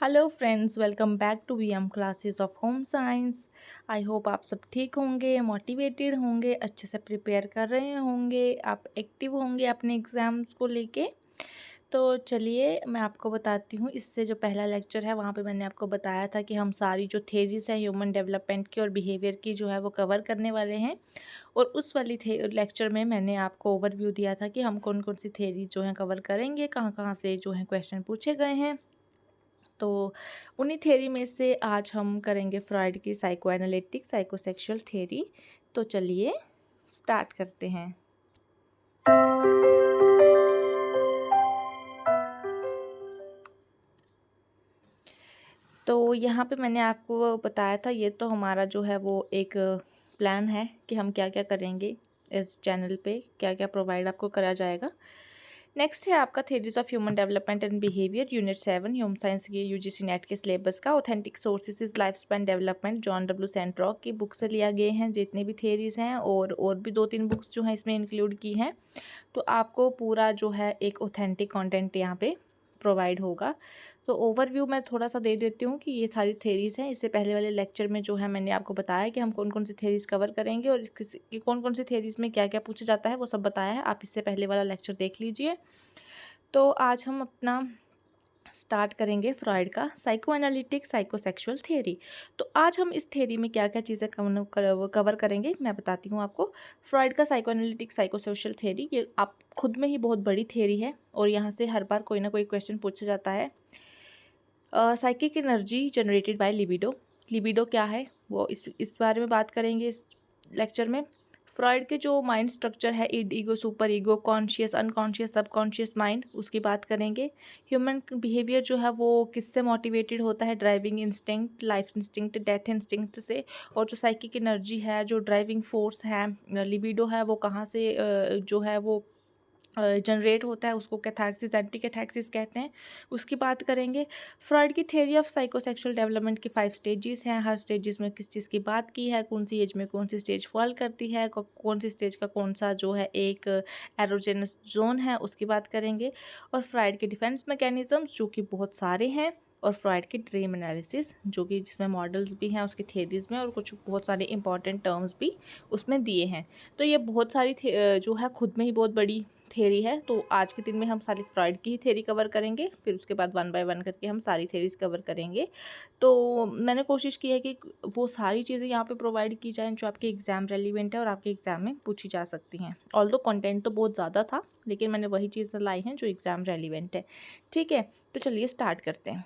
Hello friends, welcome back to VM classes of home science. I hope आप सब ठीक होंगे, मोटिवेटेड होंगे, अच्छे से प्रिपेयर कर रहे होंगे, आप एक्टिव होंगे अपने एग्ज़ाम्स को लेके। तो चलिए मैं आपको बताती हूँ। इससे जो पहला लेक्चर है वहाँ पे मैंने आपको बताया था कि हम सारी जो थेरीज़ है ह्यूमन डेवलपमेंट की और बिहेवियर की जो है वो कवर करने वाले हैं। और उस वाली लेक्चर में मैंने आपको ओवरव्यू दिया था कि हम कौन कौन सी थेरी जो है कवर करेंगे, कहाँ कहाँ से जो है क्वेश्चन पूछे गए हैं। तो उन्हीं थ्योरी में से आज हम करेंगे फ्रॉइड की साइको एनालिटिक साइकोसेक्सुअल थ्योरी। तो चलिए स्टार्ट करते हैं। तो यहाँ पे मैंने आपको बताया था, ये तो हमारा जो है वो एक प्लान है कि हम क्या क्या करेंगे, इस चैनल पे क्या क्या प्रोवाइड आपको करा जाएगा। नेक्स्ट है आपका theories of human development and behaviour, unit 7 human science की यूजीसी नेट के सिलेबस का। Authentic sources is life span development, John W Santrock की बुक से लिया गए हैं जितने भी थेरीज हैं, और भी 2-3 बुक्स जो हैं इसमें इंक्लूड की हैं। तो आपको पूरा जो है एक ऑथेंटिक कंटेंट यहाँ पे प्रोवाइड होगा। तो ओवरव्यू मैं थोड़ा सा दे देती हूँ कि ये सारी थेरीज़ हैं। इससे पहले वाले लेक्चर में जो है मैंने आपको बताया कि हम कौन कौन सी थेरीज़ कवर करेंगे और कौन कौन सी थेरीज़ में क्या क्या पूछा जाता है, वो सब बताया है। आप इससे पहले वाला लेक्चर देख लीजिए। तो आज हम अपना स्टार्ट करेंगे फ्रॉइड का साइको एनालिटिक साइकोसेक्सुअल थ्योरी। तो आज हम इस थ्योरी में क्या क्या चीज़ें कवर करेंगे मैं बताती हूँ आपको। फ्रॉइड का साइको एनालिटिक साइकोसोशल थ्योरी, ये आप खुद में ही बहुत बड़ी थ्योरी है और यहाँ से हर बार कोई ना कोई क्वेश्चन पूछा जाता है। Psychic energy generated by libido. Libido क्या है वो इस बारे में बात करेंगे इस लेक्चर में। फ्रॉइड के जो माइंड स्ट्रक्चर है, id, ego, superego, conscious, unconscious, subconscious mind, उसकी बात करेंगे। ह्यूमन बिहेवियर जो है वो किससे मोटिवेटेड होता है, driving instinct, life instinct, death instinct से। और जो साइकिक एनर्जी है, जो ड्राइविंग फोर्स है, लिबिडो है, वो कहाँ से जो है वो जनरेट होता है, उसको कैथार्सिस, एंटी कैथार्सिस कहते हैं, उसकी बात करेंगे। फ्रॉइड की थ्योरी ऑफ साइकोसेक्सुअल डेवलपमेंट की 5 स्टेजेस हैं। हर स्टेजेस में किस चीज़ की बात की है, कौन सी एज में कौन सी स्टेज फॉल करती है, कौन सी स्टेज का कौन सा जो है एक एरोजेनस जोन है, उसकी बात करेंगे। और फ्रॉइड के डिफेंस मैकेनिज्म्स जो कि बहुत सारे हैं, और फ्रॉइड की ड्रीम एनालिसिस जो कि जिसमें मॉडल्स भी हैं उसकी थ्योरीज में, और कुछ बहुत सारे इंपॉर्टेंट टर्म्स भी उसमें दिए हैं। तो ये बहुत सारी जो है खुद में ही बहुत बड़ी थ्योरी है। तो आज के दिन में हम सारी फ्रॉइड की ही थ्योरी कवर करेंगे, फिर उसके बाद 1 बाय 1 करके हम सारी थ्योरीज कवर करेंगे। तो मैंने कोशिश की है कि वो सारी चीज़ें यहाँ पे प्रोवाइड की जाएँ जो आपके एग्ज़ाम रेलिवेंट है और आपके एग्ज़ाम में पूछी जा सकती हैं। ऑल्दो कंटेंट तो बहुत ज़्यादा था, लेकिन मैंने वही चीज़ें लाई हैं जो एग्ज़ाम रेलिवेंट है। ठीक है, तो चलिए स्टार्ट करते हैं।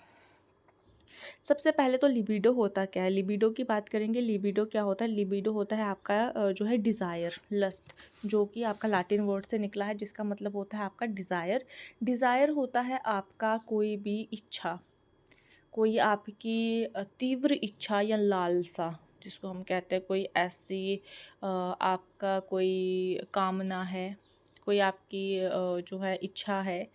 सबसे पहले तो लिबिडो होता क्या है, लिबिडो की बात करेंगे। लिबिडो क्या होता है? लिबिडो होता है आपका जो है डिज़ायर, लस्ट, जो कि आपका लैटिन वर्ड से निकला है, जिसका मतलब होता है आपका डिज़ायर। डिज़ायर होता है आपका कोई भी इच्छा, कोई आपकी तीव्र इच्छा या लालसा, जिसको हम कहते हैं कोई ऐसी आपका कोई कामना है, कोई आपकी जो है इच्छा है।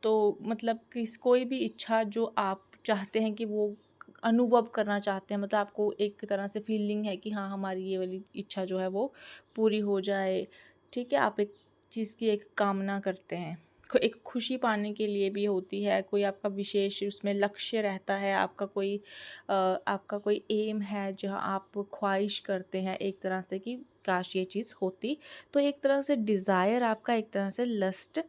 तो मतलब कोई भी इच्छा जो आप चाहते हैं कि वो अनुभव करना चाहते हैं, मतलब आपको एक तरह से फीलिंग है कि हाँ हमारी ये वाली इच्छा जो है वो पूरी हो जाए। ठीक है, आप एक चीज़ की एक कामना करते हैं, एक खुशी पाने के लिए भी होती है, कोई आपका विशेष उसमें लक्ष्य रहता है, आपका कोई एम है जहाँ आप ख्वाहिश करते हैं एक तरह से कि काश ये चीज़ होती। तो एक तरह से डिज़ायर आपका, एक तरह से लस्ट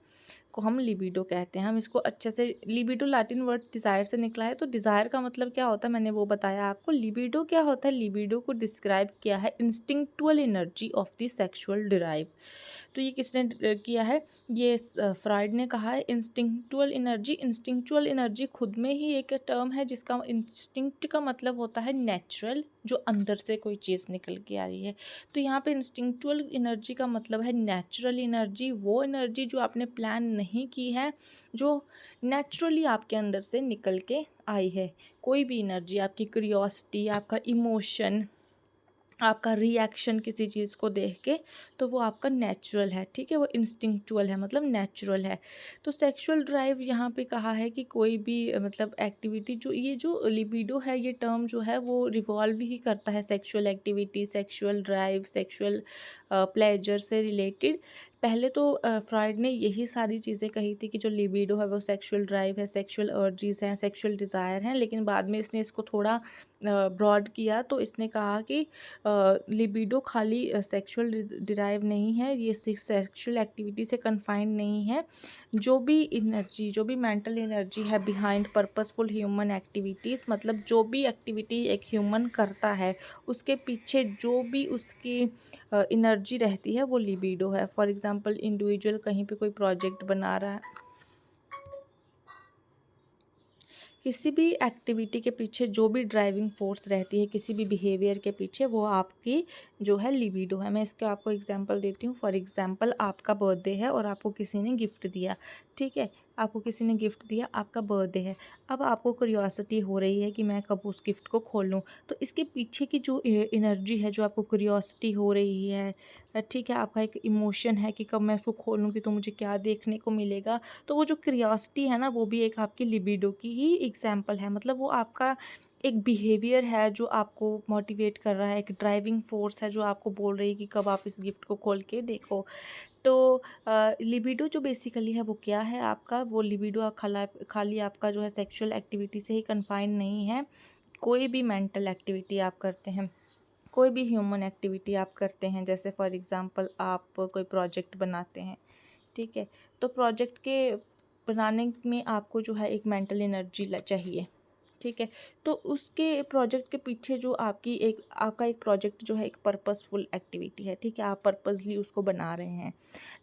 को हम लिबिडो कहते हैं। हम इसको अच्छे से, लिबिडो लैटिन वर्ड डिज़ायर से निकला है, तो डिज़ायर का मतलब क्या होता है मैंने वो बताया आपको। लिबिडो क्या होता है? लिबिडो को डिस्क्राइब किया है instinctual energy of the sexual drive. तो ये किसने किया है? ये फ्रॉइड ने कहा है इंस्टिंक्चुअल एनर्जी। इंस्टिंक्चुअल एनर्जी खुद में ही एक टर्म है जिसका इंस्टिंक्ट का मतलब होता है नेचुरल, जो अंदर से कोई चीज़ निकल के आ रही है। तो यहाँ पे इंस्टिंक्चुअल एनर्जी का मतलब है नेचुरल एनर्जी, वो एनर्जी जो आपने प्लान नहीं की है, जो नेचुरली आपके अंदर से निकल के आई है। कोई भी एनर्जी, आपकी क्यूरियोसिटी, आपका इमोशन, आपका रिएक्शन किसी चीज़ को देख के, तो वो आपका नेचुरल है। ठीक है, वो इंस्टिंक्चुअल है, मतलब नेचुरल है। तो सेक्सुअल ड्राइव यहाँ पे कहा है कि कोई भी मतलब एक्टिविटी, जो ये जो लिबिडो है, ये टर्म जो है वो रिवॉल्व ही करता है sexual activity, sexual drive, sexual pleasure से रिलेटेड। पहले तो फ्रॉइड ने यही सारी चीज़ें कही थी कि जो लिबिडो है वो सेक्सुअल ड्राइव है, सेक्सुअल अर्जीज़ हैं, सेक्सुअल डिज़ायर हैं, लेकिन बाद में इसने इसको थोड़ा ब्रॉड किया, तो इसने कहा कि लिबिडो खाली सेक्सुअल डिराइव नहीं है, ये सेक्सुअल एक्टिविटी से कन्फाइंड नहीं है। जो भी एनर्जी, जो भी मेंटल एनर्जी है बिहाइंड पर्पसफुल ह्यूमन एक्टिविटीज़, मतलब जो भी एक्टिविटी एक ह्यूमन करता है उसके पीछे जो भी उसकी एनर्जी रहती है वो लिबिडो है। फॉर एग्जांपल इंडिविजुअल कहीं पे कोई प्रोजेक्ट बना रहा है, किसी भी एक्टिविटी के पीछे जो भी ड्राइविंग फोर्स रहती है किसी भी बिहेवियर के पीछे, वो आपकी जो है लिबिडो है। मैं इसके आपको एग्जांपल देती हूँ। फॉर एग्जांपल आपका बर्थडे है और आपको किसी ने गिफ्ट दिया, ठीक है, आपको किसी ने गिफ्ट दिया, आपका बर्थडे है। अब आपको क्यूरियोसिटी हो रही है कि मैं कब उस गिफ्ट को खोलूँ, तो इसके पीछे की जो एनर्जी है, जो आपको क्यूरियोसिटी हो रही है, ठीक है, आपका एक इमोशन है कि कब मैं उसको खोलूँगी तो मुझे क्या देखने को मिलेगा, तो वो जो क्यूरियोसिटी है ना, वो भी एक आपकी लिबिडो की ही एग्जाम्पल है। मतलब वो आपका एक बिहेवियर है जो आपको मोटिवेट कर रहा है, एक ड्राइविंग फोर्स है जो आपको बोल रही है कि कब आप इस गिफ्ट को खोल के देखो। तो लिबिडो जो बेसिकली है वो क्या है आपका, वो लिबिडो खाली आपका जो है सेक्सुअल एक्टिविटी से ही कन्फाइंड नहीं है। कोई भी मेंटल एक्टिविटी आप करते हैं, कोई भी ह्यूमन एक्टिविटी आप करते हैं, जैसे फॉर एग्जांपल आप कोई प्रोजेक्ट बनाते हैं, ठीक है, तो प्रोजेक्ट के बनाने में आपको जो है एक मेंटल एनर्जी चाहिए, ठीक है, तो उसके प्रोजेक्ट के पीछे जो आपका एक प्रोजेक्ट जो है एक पर्पसफुल एक्टिविटी है, ठीक है, आप पर्पसली उसको बना रहे हैं,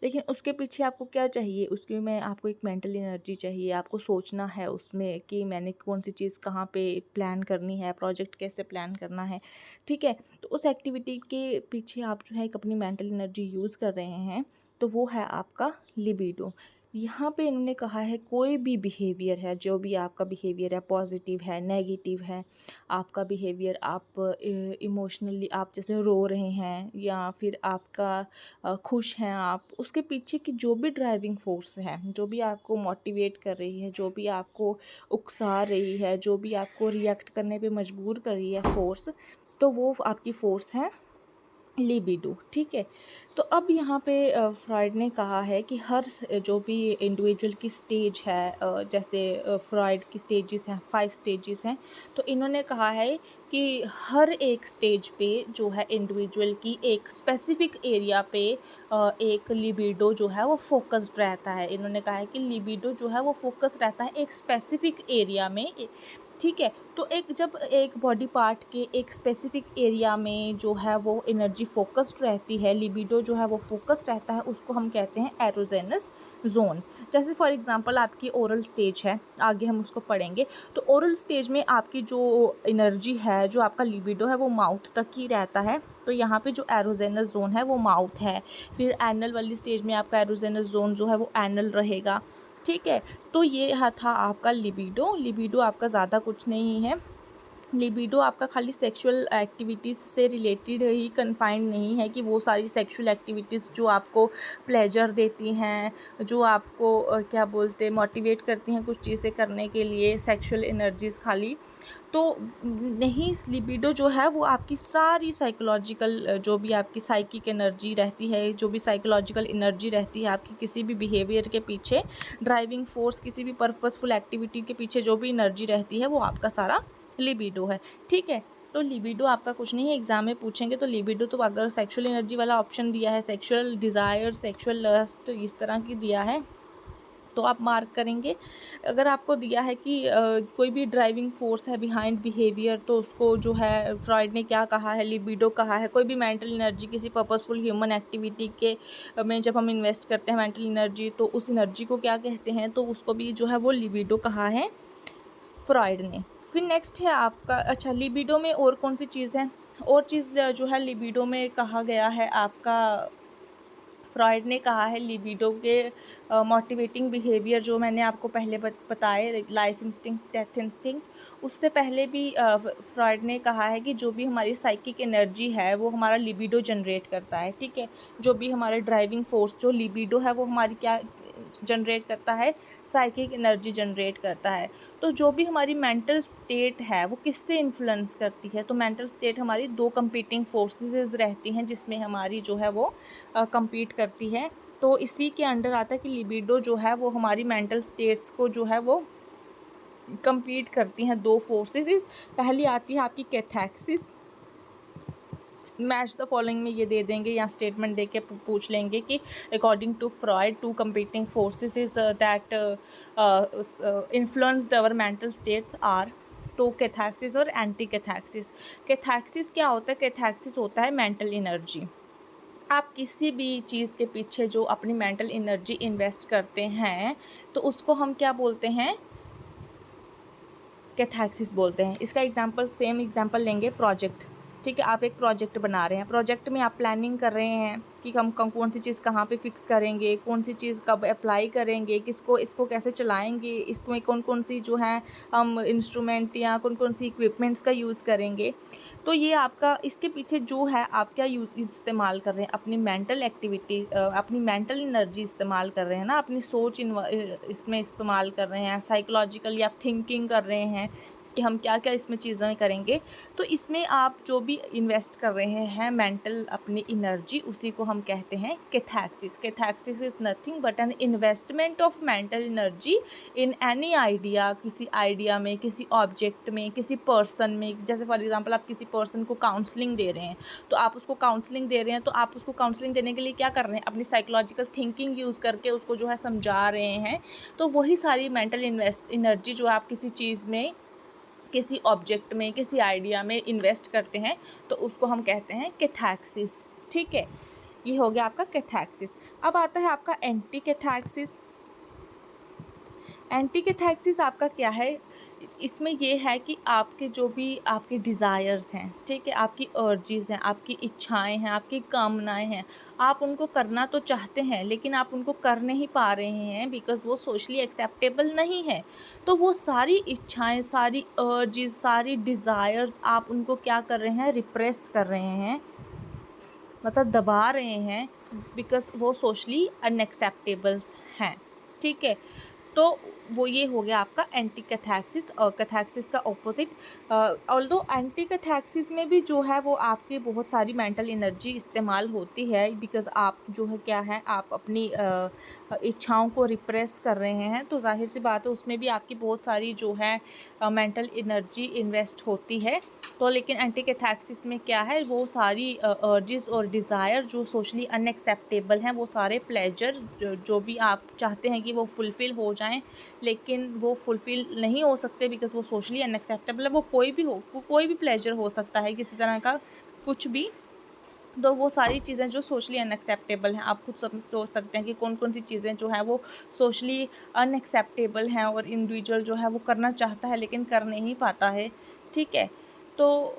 लेकिन उसके पीछे आपको क्या चाहिए, उसके में आपको एक मेंटल एनर्जी चाहिए, आपको सोचना है उसमें कि मैंने कौन सी चीज़ कहाँ पे प्लान करनी है, प्रोजेक्ट कैसे प्लान करना है, ठीक है, तो उस एक्टिविटी के पीछे आप जो है एक अपनी मेंटल एनर्जी यूज़ कर रहे हैं, तो वो है आपका लिबिडो। यहाँ पे इन्होंने कहा है कोई भी बिहेवियर है, जो भी आपका बिहेवियर है, पॉजिटिव है, नेगेटिव है, आपका बिहेवियर, आप इमोशनली आप जैसे रो रहे हैं या फिर आपका खुश हैं आप, उसके पीछे की जो भी ड्राइविंग फोर्स है, जो भी आपको मोटिवेट कर रही है, जो भी आपको उकसा रही है, जो भी आपको रिएक्ट करने पे मजबूर कर रही है फोर्स, तो वो आपकी फोर्स है लिबिडो, ठीक है। तो अब यहाँ पे फ्रॉइड ने कहा है कि जो भी इंडिविजुअल की स्टेज है, जैसे फ्रॉइड की स्टेजेस हैं, 5 स्टेजेस हैं, तो इन्होंने कहा है कि हर एक स्टेज पे जो है इंडिविजुअल की एक स्पेसिफिक एरिया पे एक लिबिडो जो है वो फोकस्ड रहता है। इन्होंने कहा है कि लिबिडो जो है वो फोकस रहता है एक स्पेसिफिक एरिया में, ठीक है। तो जब एक बॉडी पार्ट के एक स्पेसिफिक एरिया में जो है वो एनर्जी फोकस्ड रहती है, लिबिडो जो है वो फोकस्ड रहता है, उसको हम कहते हैं एरोजेनस जोन। जैसे फॉर एग्जांपल आपकी ओरल स्टेज है, आगे हम उसको पढ़ेंगे, तो ओरल स्टेज में आपकी जो एनर्जी है, जो आपका लिबिडो है, वो माउथ तक ही रहता है, तो यहाँ पे जो एरोजेनस जोन है वो माउथ है। फिर एनल वाली स्टेज में आपका एरोजेनस जोन जो है वो एनल रहेगा, ठीक है। तो ये था आपका लिबिडो। लिबिडो आपका ज़्यादा कुछ नहीं है। लिबिडो आपका खाली सेक्सुअल एक्टिविटीज़ से रिलेटेड ही कन्फाइंड नहीं है कि वो सारी सेक्सुअल एक्टिविटीज़ जो आपको प्लेजर देती हैं, जो आपको क्या बोलते हैं, मोटिवेट करती हैं कुछ चीज़ें करने के लिए, सेक्सुअल एनर्जीज़ खाली तो नहीं। लिबिडो जो है वो आपकी सारी साइकोलॉजिकल, जो भी आपकी साइकिक एनर्जी रहती है, जो भी साइकोलॉजिकल एनर्जी रहती है आपकी किसी भी बिहेवियर के पीछे, ड्राइविंग फोर्स, किसी भी पर्पसफुल एक्टिविटी के पीछे जो भी एनर्जी रहती है, वो आपका सारा लिबिडो है, ठीक है। तो लिबिडो आपका कुछ नहीं है, एग्जाम में पूछेंगे तो लिबिडो तो अगर सेक्सुअल एनर्जी वाला ऑप्शन दिया है, सेक्सुअल डिज़ायर, सेक्सुअल लस्ट, इस तरह की दिया है तो आप मार्क करेंगे। अगर आपको दिया है कि कोई भी ड्राइविंग फोर्स है बिहाइंड बिहेवियर, तो उसको जो है फ्रॉइड ने क्या कहा है, लिबिडो कहा है। कोई भी मेंटल एनर्जी किसी पर्पसफुल ह्यूमन एक्टिविटी के में जब हम इन्वेस्ट करते हैं मेंटल एनर्जी, तो उस एनर्जी को क्या कहते हैं, तो उसको भी जो है वो लिबिडो कहा है फ्रॉइड ने। फिर नेक्स्ट है आपका, अच्छा लिबिडो में और कौन सी चीज़ है, और चीज़ जो है लिबिडो में कहा गया है आपका, फ्रॉइड ने कहा है लिबिडो के मोटिवेटिंग बिहेवियर जो मैंने आपको पहले बताए, लाइफ इंस्टिंक्ट, डेथ इंस्टिंक्ट, उससे पहले भी फ्रॉइड ने कहा है कि जो भी हमारी साइकिक एनर्जी है वो हमारा लिबिडो जनरेट करता है, ठीक है। जो भी हमारे ड्राइविंग फोर्स जो लिबिडो है वो हमारी क्या जनरेट करता है, साइकिक एनर्जी जनरेट करता है। तो जो भी हमारी मेंटल स्टेट है वो किससे इन्फ्लुएंस करती है, तो मेंटल स्टेट हमारी 2 कंपीटिंग फोर्सेस रहती हैं जिसमें हमारी जो है वो कंपीट करती है। तो इसी के अंडर आता है कि लिबिडो जो है वो हमारी मेंटल स्टेट्स को जो है वो कंप्लीट करती हैं 2 फोर्सेस। पहली आती है आपकी कैथैक्सिस। मैच द फॉलोइंग में ये दे देंगे या स्टेटमेंट दे के पूछ लेंगे कि according to Freud 2 competing forces is that influenced our mental states are. तो कैथैक्सिस और एंटी कैथैक्सिस। कैथैक्सिस क्या होता है? कैथैक्सिस होता है मेंटल एनर्जी। आप किसी भी चीज़ के पीछे जो अपनी मेंटल एनर्जी इन्वेस्ट करते हैं तो उसको हम क्या बोलते हैं? कैथैक्सिस बोलते हैं। इसका एग्जांपल, सेम एग्जांपल लेंगे, प्रोजेक्ट। ठीक है, आप एक प्रोजेक्ट बना रहे हैं, प्रोजेक्ट में आप प्लानिंग कर रहे हैं कि हम कौन सी चीज़ कहाँ पे फिक्स करेंगे, कौन सी चीज़ कब अप्लाई करेंगे, किसको इसको कैसे चलाएंगे, इसमें कौन कौन सी जो है हम इंस्ट्रूमेंट या कौन कौन सी इक्विपमेंट्स का यूज़ करेंगे। तो ये आपका, इसके पीछे जो है आप क्या इस्तेमाल कर रहे हैं? अपनी मेंटल एक्टिविटी, अपनी मेंटल एनर्जी इस्तेमाल कर रहे हैं ना, अपनी सोच इसमें इस्तेमाल कर रहे हैं, साइकोलॉजिकल या थिंकिंग कर रहे हैं कि हम क्या क्या इसमें चीज़ें करेंगे। तो इसमें आप जो भी इन्वेस्ट कर रहे हैं मेंटल अपनी एनर्जी, उसी को हम कहते हैं cathexis. Cathexis is nothing but an investment of mental energy in any idea, किसी आइडिया में, किसी ऑब्जेक्ट में, किसी पर्सन में। जैसे फॉर एग्जांपल आप किसी पर्सन को काउंसलिंग दे रहे हैं, तो आप उसको काउंसलिंग दे रहे हैं, तो आप उसको काउंसलिंग देने के लिए क्या कर रहे हैं? अपनी साइकोलॉजिकल थिंकिंग यूज़ करके उसको जो है समझा रहे हैं। तो वही सारी मेंटल एनर्जी जो आप किसी चीज़ में, किसी ऑब्जेक्ट में, किसी आइडिया में इन्वेस्ट करते हैं, तो उसको हम कहते हैं कैथैक्सिस। ठीक है, ये हो गया आपका कैथैक्सिस। अब आता है आपका एंटी कैथैक्सिस। एंटी कैथैक्सिस आपका क्या है? इसमें ये है कि आपके जो भी आपके डिज़ायर्स हैं, ठीक है, आपकी अर्जीज़ हैं, आपकी इच्छाएं हैं, आपकी कामनाएं हैं, आप उनको करना तो चाहते हैं लेकिन आप उनको कर नहीं पा रहे हैं बिकॉज़ वो सोशली एक्सेप्टेबल नहीं है। तो वो सारी इच्छाएं, सारी अर्जीज़, सारी डिज़ायर्स आप उनको क्या कर रहे हैं? रिप्रेस कर रहे हैं, मतलब दबा रहे हैं, बिकॉज़ वो सोशली अनएक्सेप्टेबल्स हैं। ठीक है, तो वो ये हो गया आपका एंटी कैथैक्सिस। और कैथैक्सिस का ऑपोजिट, ऑल्दो एंटी कैथैक्सिस में भी जो है वो आपकी बहुत सारी मेंटल एनर्जी इस्तेमाल होती है, बिकॉज़ आप जो है क्या है, आप अपनी इच्छाओं को रिप्रेस कर रहे हैं, तो ज़ाहिर सी बात है उसमें भी आपकी बहुत सारी जो है मेंटल एनर्जी इन्वेस्ट होती है। तो लेकिन एंटी कैथैक्सिस में क्या है, वो सारी अर्जिस और डिज़ायर जो सोशली अनएक्सेप्टेबल हैं, वो सारे प्लेजर जो भी आप चाहते हैं कि वो फुलफ़िल हो जाएं, लेकिन वो फुलफ़िल नहीं हो सकते बिकॉज़ वो सोशली अनएक्सेप्टेबल है। वो कोई भी हो, कोई भी प्लेजर हो सकता है, किसी तरह का कुछ भी। तो वो सारी चीज़ें जो सोशली अनएक्सेप्टेबल हैं, आप खुद सब सोच सकते हैं कि कौन कौन सी चीज़ें जो हैं वो सोशली अनएक्सेप्टेबल हैं और इंडिविजुअल जो है वो करना चाहता है लेकिन कर नहीं पाता है। ठीक है, तो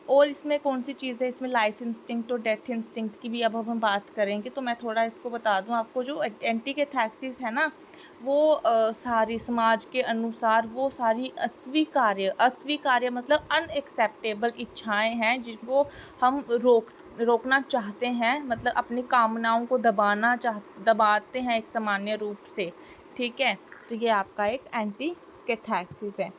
और इसमें कौन सी चीज़ है, इसमें लाइफ इंस्टिंक्ट और डेथ इंस्टिंक्ट की भी अब हम बात करेंगे। तो मैं थोड़ा इसको बता दूं आपको, जो एंटी कैथैक्सिस है ना, वो सारी समाज के अनुसार वो सारी अस्वीकार्य मतलब अनएक्सेप्टेबल इच्छाएं हैं जिनको हम रोकना चाहते हैं, मतलब अपनी कामनाओं को दबाते हैं एक सामान्य रूप से। ठीक है, तो ये आपका एक एंटी कैथैक्सिस है।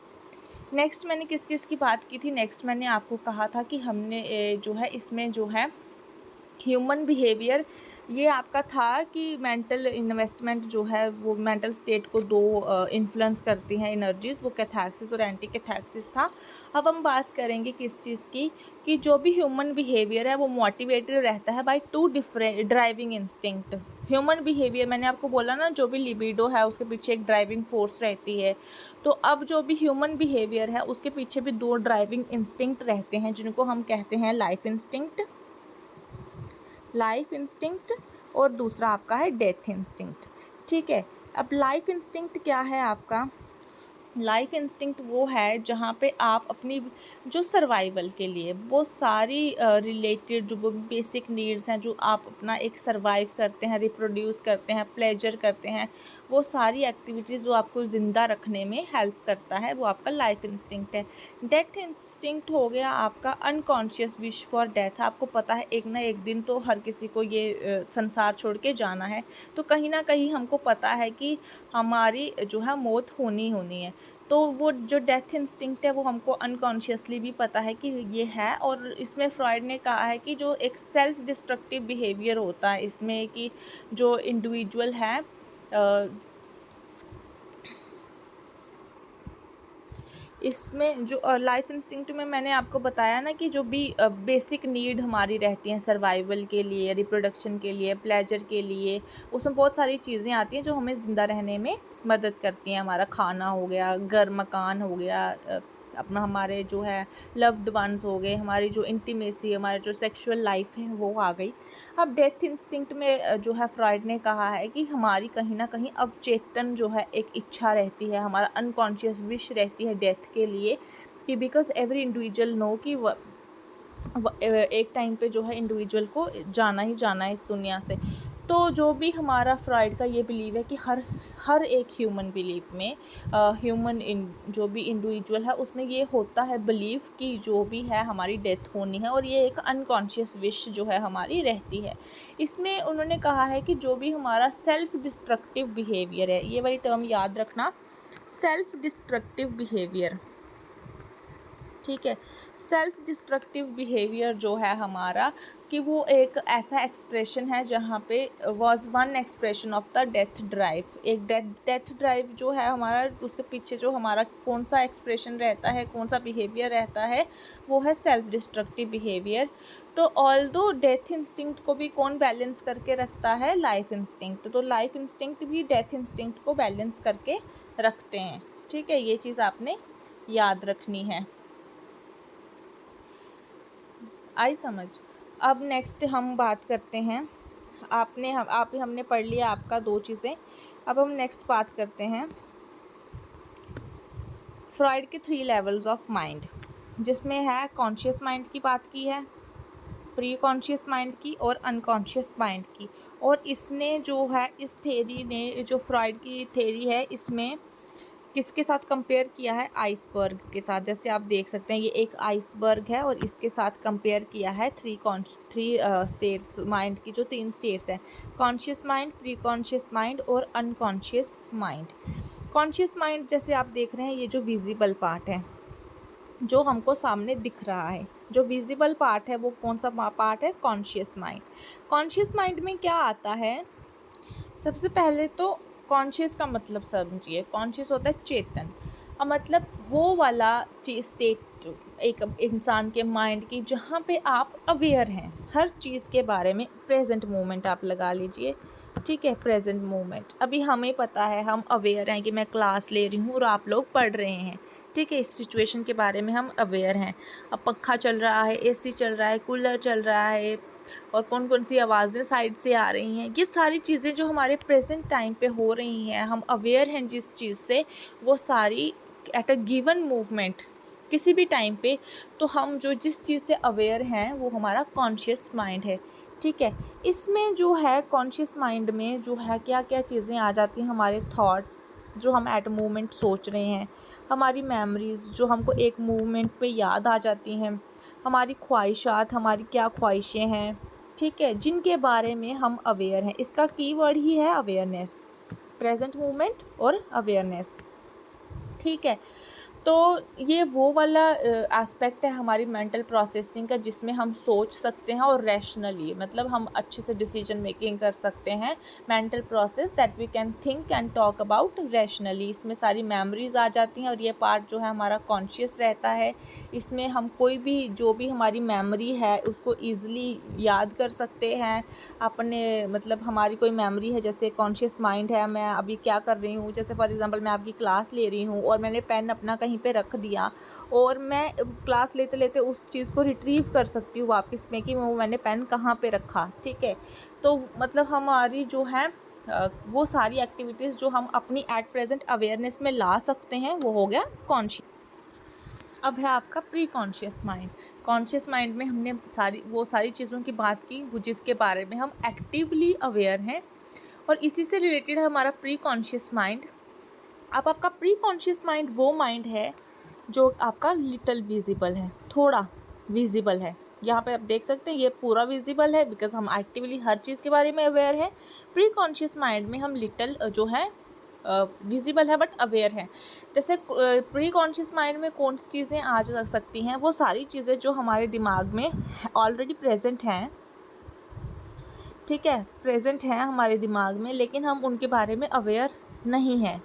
नेक्स्ट मैंने किस चीज़ की बात की थी? नेक्स्ट मैंने आपको कहा था कि हमने जो है इसमें जो है ह्यूमन बिहेवियर, ये आपका था कि मेंटल इन्वेस्टमेंट जो है वो मेंटल स्टेट को दो इन्फ्लुएंस करती हैं एनर्जीज, वो कैथैक्सिस और एंटी कैथैक्सिस था। अब हम बात करेंगे किस चीज़ की, कि जो भी ह्यूमन बिहेवियर है वो मोटिवेटेड रहता है by two different driving instinct. Human behaviour, मैंने आपको बोला ना, जो भी लिबिडो है उसके पीछे एक ड्राइविंग फोर्स रहती है। तो अब जो भी ह्यूमन बिहेवियर है उसके पीछे भी दो ड्राइविंग इंस्टिंक्ट रहते हैं जिनको हम कहते हैं लाइफ इंस्टिंक्ट और दूसरा आपका है डेथ इंस्टिंक्ट। ठीक है, अब लाइफ इंस्टिंक्ट क्या है आपका? लाइफ इंस्टिंक्ट वो है जहाँ पे आप अपनी जो सर्वाइवल के लिए वो सारी रिलेटेड जो वो बेसिक नीड्स हैं, जो आप अपना एक सर्वाइव करते हैं, रिप्रोड्यूस करते हैं, प्लेजर करते हैं, वो सारी एक्टिविटीज़ जो आपको ज़िंदा रखने में हेल्प करता है, वो आपका लाइफ इंस्टिंक्ट है। डेथ इंस्टिंक्ट हो गया आपका अनकॉन्शियस विश फॉर डेथ। आपको पता है एक ना एक दिन तो हर किसी को ये संसार छोड़ के जाना है, तो कहीं ना कहीं हमको पता है कि हमारी जो है मौत होनी है। तो वो जो डेथ इंस्टिंक्ट है वो हमको अनकॉन्शियसली भी पता है कि ये है। और इसमें फ्रॉइड ने कहा है कि जो एक सेल्फ डिस्ट्रक्टिव बिहेवियर होता है इसमें, कि जो इंडिविजुअल है इसमें जो लाइफ इंस्टिंक्ट में मैंने आपको बताया ना कि जो भी बेसिक नीड हमारी रहती हैं सर्वाइवल के लिए, रिप्रोडक्शन के लिए, प्लेजर के लिए, उसमें बहुत सारी चीज़ें आती हैं जो हमें ज़िंदा रहने में मदद करती हैं। हमारा खाना हो गया, घर मकान हो गया, अपना हमारे जो है लव्ड वंस हो गए, हमारी जो इंटीमेसी, हमारी जो सेक्सुअल लाइफ है वो आ गई। अब डेथ इंस्टिंक्ट में जो है फ्रॉइड ने कहा है कि हमारी कहीं ना कहीं अवचेतन जो है एक इच्छा रहती है, हमारा अनकॉन्शियस विश रहती है डेथ के लिए, कि बिकॉज एवरी इंडिविजुअल नो कि एक टाइम पे जो है इंडिविजुअल को जाना ही जाना है इस दुनिया से। तो जो भी हमारा फ्रॉइड का ये बिलीव है कि हर एक ह्यूमन बिलीव में जो भी इंडिविजुअल है उसमें ये होता है बिलीव कि जो भी है हमारी डेथ होनी है, और ये एक अनकॉन्शियस विश जो है हमारी रहती है। इसमें उन्होंने कहा है कि जो भी हमारा सेल्फ डिस्ट्रक्टिव बिहेवियर है, ये वाली टर्म याद रखना, सेल्फ डिस्ट्रक्टिव बिहेवियर, ठीक है। सेल्फ डिस्ट्रक्टिव बिहेवियर जो है हमारा, कि वो एक ऐसा एक्सप्रेशन है जहाँ पे was one expression of the death drive. एक डेथ ड्राइव जो है हमारा, उसके पीछे जो हमारा कौन सा एक्सप्रेशन रहता है, कौन सा बिहेवियर रहता है, वो है सेल्फ डिस्ट्रक्टिव बिहेवियर। तो ऑल्दो डेथ इंस्टिंक्ट को भी कौन बैलेंस करके रखता है? Life instinct. तो लाइफ इंस्टिंक्ट भी डेथ इंस्टिंक्ट को बैलेंस करके रखते हैं, ठीक है। ये चीज़ आपने याद रखनी है। आई समझ। अब नेक्स्ट हम बात करते हैं, हमने पढ़ लिया आपका 2 चीज़ें। अब हम नेक्स्ट बात करते हैं फ्रॉइड के 3 लेवल्स ऑफ माइंड, जिसमें है कॉन्शियस माइंड की बात की है, प्री कॉन्शियस माइंड की और अनकॉन्शियस माइंड की। और इसने जो है इस थेरी ने, जो फ्रॉइड की थेरी है, इसमें किसके साथ कंपेयर किया है? आइसबर्ग के साथ। जैसे आप देख सकते हैं ये एक आइसबर्ग है और इसके साथ कंपेयर किया है थ्री स्टेट्स माइंड की, जो 3 स्टेट्स हैं, conscious mind, pre conscious mind और अनकॉन्शियस माइंड। कॉन्शियस माइंड जैसे आप देख रहे हैं, ये जो विजिबल पार्ट है, जो हमको सामने दिख रहा है, जो विजिबल पार्ट है, वो कौन सा पार्ट है? Conscious mind. कॉन्शियस माइंड में क्या आता है? सबसे पहले तो कॉन्शियस का मतलब समझिए, कॉन्शियस होता है चेतन। अब मतलब वो वाला स्टेट एक इंसान के माइंड की जहाँ पे आप अवेयर हैं हर चीज़ के बारे में। प्रेजेंट मोमेंट आप लगा लीजिए, ठीक है, प्रेजेंट मोमेंट। अभी हमें पता है, हम अवेयर हैं कि मैं क्लास ले रही हूँ और आप लोग पढ़ रहे हैं, ठीक है, इस सिचुएशन के बारे में हम अवेयर हैं। अब पंखा चल रहा है, एसी चल रहा है, कूलर चल रहा है, और कौन कौन सी आवाज़ें साइड से आ रही हैं, ये सारी चीज़ें जो हमारे प्रेजेंट टाइम पे हो रही हैं, हम अवेयर हैं जिस चीज़ से, वो सारी एट अ गिवन मूवमेंट किसी भी टाइम पे, तो हम जो जिस चीज़ से अवेयर हैं वो हमारा कॉन्शियस माइंड है, ठीक है। इसमें जो है कॉन्शियस माइंड में जो है क्या क्या चीज़ें आ जाती हैं? हमारे थॉट्स जो हम एट मोमेंट सोच रहे हैं, हमारी मेमोरीज़ जो हमको एक मोमेंट पे याद आ जाती हैं, हमारी ख्वाहिशात, हमारी क्या ख्वाहिशें हैं, ठीक है, जिनके बारे में हम अवेयर हैं। इसका कीवर्ड ही है अवेयरनेस, प्रेजेंट मोमेंट और अवेयरनेस, ठीक है। तो ये वो वाला एस्पेक्ट है हमारी मेंटल प्रोसेसिंग का, जिसमें हम सोच सकते हैं और रैशनली, मतलब हम अच्छे से डिसीजन मेकिंग कर सकते हैं। Mental process that we can think and talk about rationally. इसमें सारी मेमोरीज आ जाती हैं और ये पार्ट जो है हमारा कॉन्शियस रहता है। इसमें हम कोई भी जो भी हमारी मेमोरी है उसको ईज़िली याद कर सकते हैं अपने, मतलब हमारी कोई मेमोरी है, जैसे कॉन्शियस माइंड है, मैं अभी क्या कर रही हूँ, जैसे फॉर एग्जांपल मैं आपकी क्लास ले रही हूँ और मैंने पेन अपना कहीं पे रख दिया, और मैं क्लास लेते लेते उस चीज़ को रिट्रीव कर सकती हूँ वापस में कि मैंने पेन कहाँ पे रखा, ठीक है। तो मतलब हमारी जो है वो सारी एक्टिविटीज़ जो हम अपनी एट प्रेजेंट अवेयरनेस में ला सकते हैं, वो हो गया कॉन्शियस। अब है आपका pre conscious mind. Conscious mind में हमने वो सारी चीज़ों की बात की वो जिसके बारे में हम एक्टिवली अवेयर हैं, और इसी से रिलेटेड है हमारा प्री कॉन्शियस माइंड। अब आपका प्री कॉन्शियस माइंड वो माइंड है जो आपका लिटल विजिबल है, थोड़ा विजिबल है। यहाँ पे आप देख सकते हैं ये पूरा विजिबल है बिकॉज हम एक्टिवली हर चीज़ के बारे में अवेयर हैं। प्री कॉन्शियस माइंड में हम लिटल जो है विजिबल है बट अवेयर है। जैसे प्री कॉन्शियस माइंड में कौन सी चीज़ें आ जा सकती हैं, वो सारी चीज़ें जो हमारे दिमाग में ऑलरेडी प्रेजेंट हैं, ठीक है, प्रेजेंट हैं हमारे दिमाग में, लेकिन हम उनके बारे में अवेयर नहीं हैं,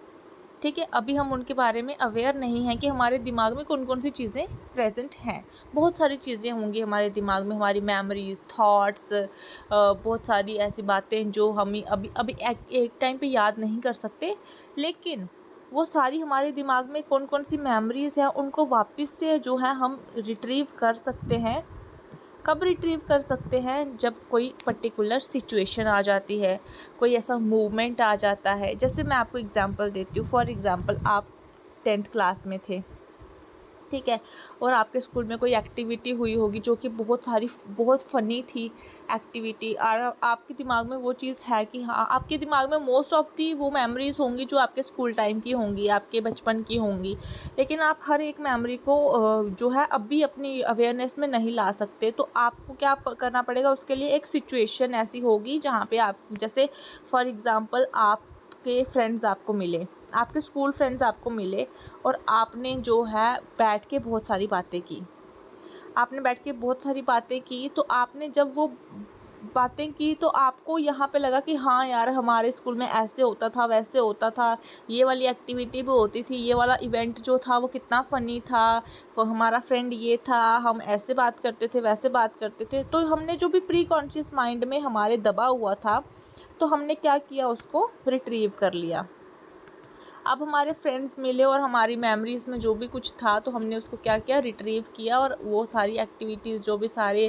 ठीक है। अभी हम उनके बारे में अवेयर नहीं हैं कि हमारे दिमाग में कौन कौन सी चीज़ें प्रेजेंट हैं। बहुत सारी चीज़ें होंगी हमारे दिमाग में, हमारी मेमोरीज, थॉट्स, बहुत सारी ऐसी बातें जो हम अभी अभी एक टाइम पे याद नहीं कर सकते, लेकिन वो सारी हमारे दिमाग में कौन कौन सी मेमोरीज़ हैं उनको वापस से जो है हम रिट्रीव कर सकते हैं। कब रिट्रीव कर सकते हैं? जब कोई पर्टिकुलर सिचुएशन आ जाती है, कोई ऐसा मूवमेंट आ जाता है। जैसे मैं आपको एग्जांपल देती हूँ, फॉर एग्जांपल आप 10th क्लास में थे, ठीक है, और आपके स्कूल में कोई एक्टिविटी हुई होगी जो कि बहुत फ़नी थी एक्टिविटी, और आपके दिमाग में वो चीज़ है कि हाँ, आपके दिमाग में मोस्ट ऑफ दी वो मेमोरीज़ होंगी जो आपके स्कूल टाइम की होंगी, आपके बचपन की होंगी, लेकिन आप हर एक मेमोरी को जो है अभी अपनी अवेयरनेस में नहीं ला सकते। तो आपको क्या करना पड़ेगा उसके लिए? एक सिचुएशन ऐसी होगी जहाँ पे आप, जैसे फॉर एग्ज़ाम्पल आपके फ्रेंड्स आपको मिले, आपके स्कूल फ्रेंड्स आपको मिले, और आपने जो है बैठ के बहुत सारी बातें की। आपने बैठ के बहुत सारी बातें की, तो आपने जब वो बातें की तो आपको यहाँ पे लगा कि हाँ यार, हमारे स्कूल में ऐसे होता था, वैसे होता था, ये वाली एक्टिविटी भी होती थी, ये वाला इवेंट जो था वो कितना फ़नी था, वो हमारा फ्रेंड ये था, हम ऐसे बात करते थे, वैसे बात करते थे। तो हमने जो भी प्री कॉन्शियस माइंड में हमारे दबा हुआ था, तो हमने क्या किया, उसको रिट्रीव कर लिया। अब हमारे फ्रेंड्स मिले और हमारी मेमोरीज़ में जो भी कुछ था, तो हमने उसको क्या किया, रिट्रीव किया, और वो सारी एक्टिविटीज़, जो भी सारे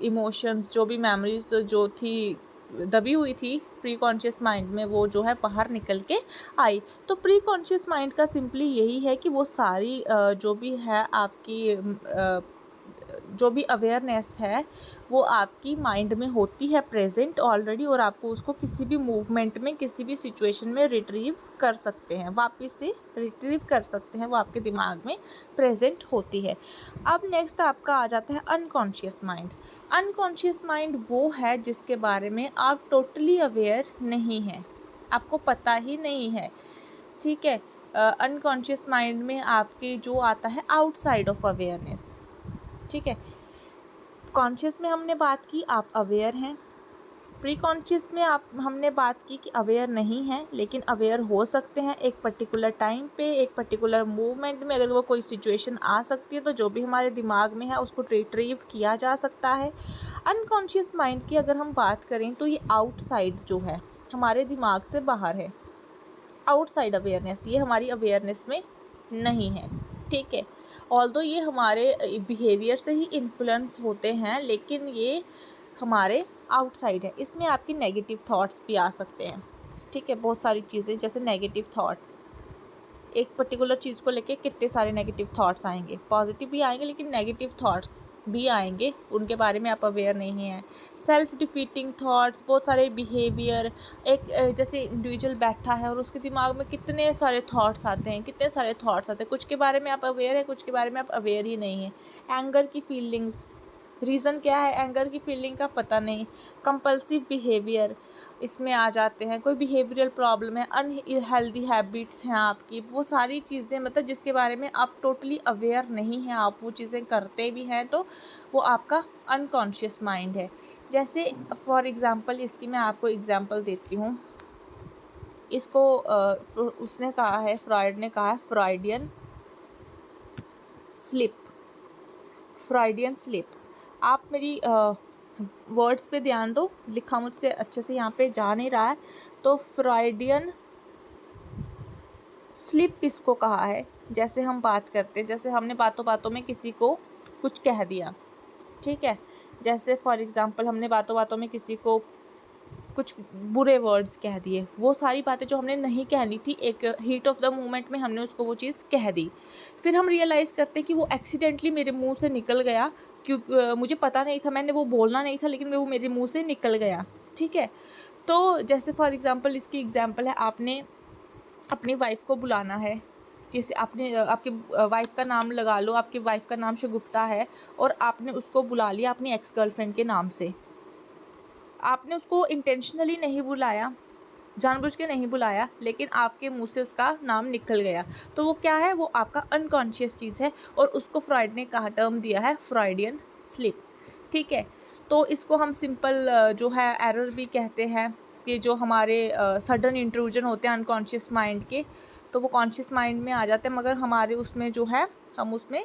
इमोशंस, जो भी मेमोरीज़ जो थी दबी हुई थी प्री कॉन्शियस माइंड में, वो जो है बाहर निकल के आई। तो प्री कॉन्शियस माइंड का सिंपली यही है कि वो सारी जो भी है आपकी जो भी अवेयरनेस है वो आपकी माइंड में होती है प्रेजेंट ऑलरेडी, और आपको उसको किसी भी मूवमेंट में, किसी भी सिचुएशन में रिट्रीव कर सकते हैं, वापस से रिट्रीव कर सकते हैं, वो आपके दिमाग में प्रेजेंट होती है। अब नेक्स्ट आपका आ जाता है अनकॉन्शियस माइंड। अनकॉन्शियस माइंड वो है जिसके बारे में आप टोटली अवेयर नहीं हैं, आपको पता ही नहीं है, ठीक है। अनकॉन्शियस माइंड में आपके जो आता है आउटसाइड ऑफ अवेयरनेस, ठीक है। कॉन्शियस में हमने बात की, आप अवेयर हैं। प्री कॉन्शियस में हमने बात की कि अवेयर नहीं हैं, लेकिन अवेयर हो सकते हैं एक पर्टिकुलर टाइम पे, एक पर्टिकुलर मूवमेंट में। अगर वो कोई सिचुएशन आ सकती है तो जो भी हमारे दिमाग में है उसको रिट्रीव किया जा सकता है। अनकॉन्शियस माइंड की अगर हम बात करें तो ये आउटसाइड जो है, हमारे दिमाग से बाहर है, आउटसाइड अवेयरनेस, ये हमारी अवेयरनेस में नहीं है, ठीक है। ऑल्दो ये हमारे बिहेवियर से ही इन्फ्लुएंस होते हैं, लेकिन ये हमारे आउटसाइड है। इसमें आपके नेगेटिव थॉट्स भी आ सकते हैं, ठीक है, बहुत सारी चीज़ें, जैसे नेगेटिव थॉट्स, एक पर्टिकुलर चीज़ को लेके कितने सारे नेगेटिव थॉट्स आएंगे, पॉजिटिव भी आएंगे लेकिन नेगेटिव थॉट्स भी आएंगे, उनके बारे में आप अवेयर नहीं हैं। सेल्फ डिफीटिंग थॉट्स, बहुत सारे बिहेवियर, एक जैसे इंडिविजुअल बैठा है और उसके दिमाग में कितने सारे थॉट्स आते हैं, कितने सारे थॉट्स आते हैं, कुछ के बारे में आप अवेयर हैं, कुछ के बारे में आप अवेयर ही नहीं हैं। एंगर की फीलिंग्स, रीज़न क्या है एंगर की फीलिंग का पता नहीं। कंपल्सिव बिहेवियर इसमें आ जाते हैं, कोई बिहेवियरल प्रॉब्लम है, अनहेल्दी हैबिट्स हैं आपकी, वो सारी चीज़ें मतलब जिसके बारे में आप टोटली अवेयर नहीं हैं, आप वो चीज़ें करते भी हैं, तो वो आपका अनकॉन्शियस माइंड है। जैसे फॉर एग्ज़ाम्पल, इसकी मैं आपको एग्ज़ाम्पल देती हूँ। इसको उसने कहा है, फ्रॉइड ने कहा है, फ्रॉइडियन स्लिप, फ्रॉइडियन स्लिप। आप मेरी वर्ड्स पे ध्यान दो, लिखा मुझसे अच्छे से यहाँ पे जा नहीं रहा है। तो फ्रॉइडियन स्लिप इसको कहा है। जैसे हम बात करते हैं, जैसे हमने बातों बातों में किसी को कुछ कह दिया, ठीक है, जैसे फॉर एग्ज़ाम्पल हमने बातों बातों में किसी को कुछ बुरे वर्ड्स कह दिए, वो सारी बातें जो हमने नहीं कहनी थी, एक हीट ऑफ द मोमेंट में हमने उसको वो चीज़ कह दी। फिर हम रियलाइज़ करते हैं कि वो एक्सीडेंटली मेरे मुंह से निकल गया, क्योंकि मुझे पता नहीं था, मैंने वो बोलना नहीं था, लेकिन वो मेरे मुंह से निकल गया, ठीक है। तो जैसे फॉर एग्ज़ाम्पल, इसकी एग्ज़ाम्पल है, आपने अपनी वाइफ़ को बुलाना है, किसी आपने आपकी वाइफ़ का नाम लगा लो, आपकी वाइफ़ का नाम शगुफ्ता है, और आपने उसको बुला लिया अपनी एक्स गर्लफ्रेंड के नाम से। आपने उसको इंटेंशनली नहीं बुलाया, जानबूझ के नहीं बुलाया, लेकिन आपके मुंह से उसका नाम निकल गया, तो वो क्या है, वो आपका अनकॉन्शियस चीज़ है, और उसको फ्रॉइड ने कहा, टर्म दिया है फ्रॉइडियन स्लिप। ठीक है, तो इसको हम सिंपल जो है एरर भी कहते हैं, कि जो हमारे सडन इंट्रूजन होते हैं अनकॉन्शियस माइंड के, तो वो कॉन्शियस माइंड में आ जाते हैं, मगर हमारे उसमें जो है हम उसमें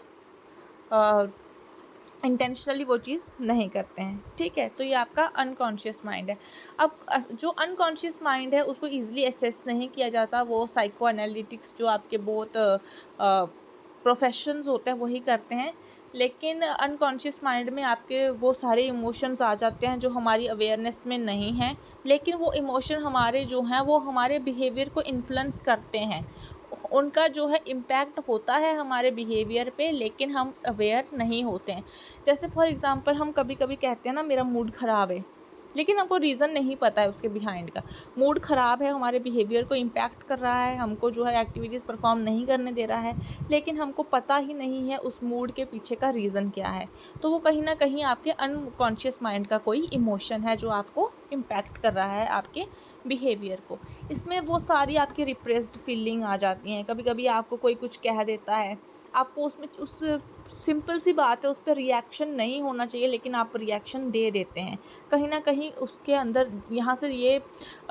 इंटेंशनली वो चीज़ नहीं करते हैं। ठीक है, तो ये आपका अनकॉन्शियस माइंड है। अब जो अनकॉन्शियस माइंड है उसको ईजिली असेस नहीं किया जाता, वो साइको एनालिटिक्स जो आपके बहुत प्रोफेशंस होते हैं वही करते हैं, लेकिन अनकॉन्शियस माइंड में आपके वो सारे इमोशंस आ जाते हैं जो हमारी अवेयरनेस में नहीं हैं, लेकिन वो इमोशन हमारे जो हैं वो हमारे बिहेवियर को इन्फ्लुएंस करते हैं, उनका जो है इम्पैक्ट होता है हमारे बिहेवियर पे, लेकिन हम अवेयर नहीं होते हैं। जैसे फॉर एग्ज़ाम्पल हम कभी कभी कहते हैं ना मेरा मूड ख़राब है, लेकिन हमको रीज़न नहीं पता है उसके बिहाइंड का। मूड ख़राब है, हमारे बिहेवियर को इम्पैक्ट कर रहा है, हमको जो है एक्टिविटीज़ परफॉर्म नहीं करने दे रहा है, लेकिन हमको पता ही नहीं है उस मूड के पीछे का रीज़न क्या है। तो वो कहीं ना कहीं आपके अनकॉन्शियस माइंड का कोई इमोशन है जो आपको इम्पैक्ट कर रहा है आपके बिहेवियर को। इसमें वो सारी आपकी रिप्रेस्ड फीलिंग आ जाती हैं। कभी कभी आपको कोई कुछ कह देता है, आपको उसमें उस सिंपल सी बात है उस पर रिएक्शन नहीं होना चाहिए, लेकिन आप रिएक्शन दे देते हैं। कहीं ना कहीं उसके अंदर यहाँ से ये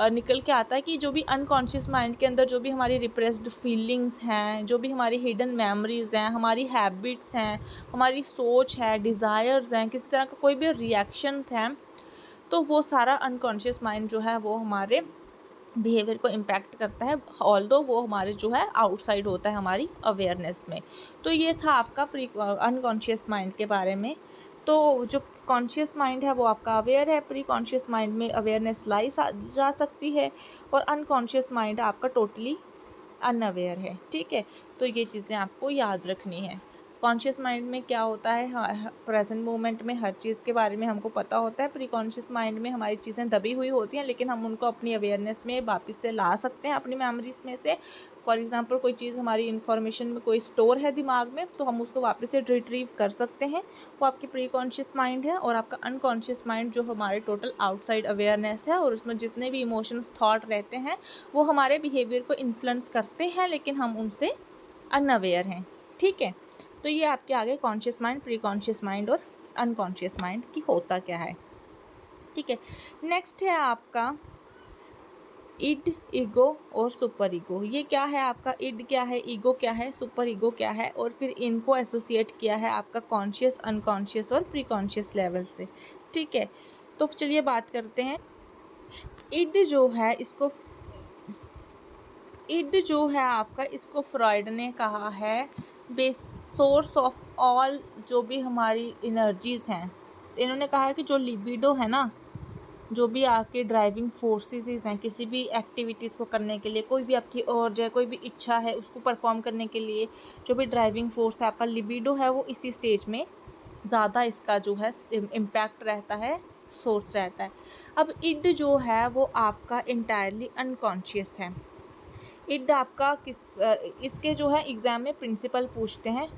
निकल के आता है कि जो भी अनकॉन्शियस माइंड के अंदर जो भी हमारी रिप्रेस्ड फीलिंग्स हैं, जो भी हमारी हिडन मेमोरीज़ हैं, हमारी हैबिट्स हैं, हमारी सोच है, डिज़ायर्स हैं, किसी तरह का कोई भी रिएक्शंस हैं, तो वो सारा अनकॉन्शियस माइंड जो है वो हमारे बिहेवियर को इम्पैक्ट करता है, ऑल्दो वो हमारे जो है आउटसाइड होता है हमारी अवेयरनेस में। तो ये था आपका अनकॉन्शियस माइंड के बारे में। तो जो कॉन्शियस माइंड है वो आपका अवेयर है, प्री कॉन्शियस माइंड में अवेयरनेस लाई जा सकती है, और अनकॉन्शियस माइंड आपका टोटली अनअवेयर है। ठीक है, तो ये चीज़ें आपको याद रखनी है। कॉन्शियस माइंड में क्या होता है, प्रेजेंट मोमेंट में हर चीज़ के बारे में हमको पता होता है। प्री कॉन्शियस माइंड में हमारी चीज़ें दबी हुई होती हैं, लेकिन हम उनको अपनी अवेयरनेस में वापस से ला सकते हैं, अपनी मेमोरीज में से। फॉर एग्जांपल कोई चीज़ हमारी इन्फॉर्मेशन में कोई स्टोर है दिमाग में, तो हम उसको वापस से रिट्रीव कर सकते हैं। वो आपकी प्री कॉन्शियस माइंड है। और आपका अनकॉन्शियस माइंड जो हमारे टोटल आउटसाइड अवेयरनेस है, और उसमें जितने भी इमोशंस थॉट रहते हैं वो हमारे बिहेवियर को इन्फ्लुएंस करते हैं, लेकिन हम उनसे अनअवेयर हैं। ठीक है, तो ये आपके आगे conscious mind, pre conscious mind और अनकॉन्शियस माइंड की होता क्या है। ठीक है, नेक्स्ट है आपका इड, ईगो और सुपर ईगो। ये क्या है आपका, इड क्या है, ईगो क्या है, सुपर ईगो क्या है, और फिर इनको एसोसिएट किया है आपका कॉन्शियस, अनकॉन्शियस और प्री कॉन्शियस लेवल से। ठीक है, तो चलिए बात करते हैं। इड जो है इसको इड जो है आपका, इसको फ्रॉइड ने कहा है बेस सोर्स ऑफ ऑल जो भी हमारी एनर्जीज हैं। तो इन्होंने कहा है कि जो लिबिडो है ना, जो भी आपके ड्राइविंग फोर्सेस हैं किसी भी एक्टिविटीज़ को करने के लिए, कोई भी आपकी और जो कोई भी इच्छा है उसको परफॉर्म करने के लिए, जो भी ड्राइविंग फोर्स है आपका लिबिडो है, वो इसी स्टेज में ज़्यादा इसका जो है इम्पैक्ट रहता है, सोर्स रहता है। अब इड जो है वो आपका इंटायरली अनकॉन्शियस है। इड आपका इसके जो है एग्ज़ाम में प्रिंसिपल पूछते हैं।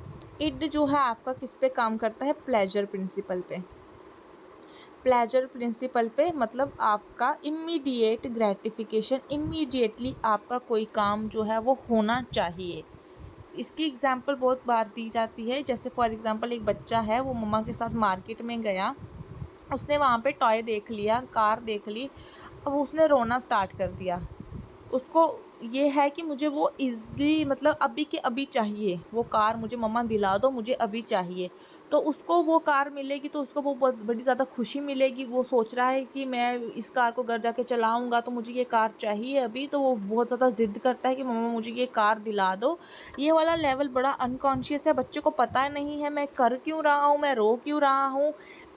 इड जो है आपका किस पे काम करता है, प्लेजर प्रिंसिपल पे। प्लेजर प्रिंसिपल पे मतलब आपका इमीडिएट ग्रेटिफिकेशन, इमीडिएटली आपका कोई काम जो है वो होना चाहिए। इसकी एग्जांपल बहुत बार दी जाती है। जैसे फॉर एग्जांपल एक बच्चा है, वो मम्मा के साथ मार्केट में गया, उसने वहाँ पे टॉय देख लिया, कार देख ली, अब उसने रोना स्टार्ट कर दिया। उसको ये है कि मुझे वो ईज़िली मतलब अभी के अभी चाहिए, वो कार मुझे मम्मा दिला दो, मुझे अभी चाहिए। तो उसको वो कार मिलेगी तो उसको वो बहुत बड़ी ज़्यादा खुशी मिलेगी। वो सोच रहा है कि मैं इस कार को घर जाके चलाऊँगा, तो मुझे ये कार चाहिए अभी। तो वो बहुत ज़्यादा ज़िद करता है कि मम्मा मुझे ये कार दिला दो। ये वाला लेवल बड़ा अनकॉन्शियस है, बच्चे को पता नहीं है मैं कर क्यों रहा हूँ, मैं रो क्यों रहा हूँ,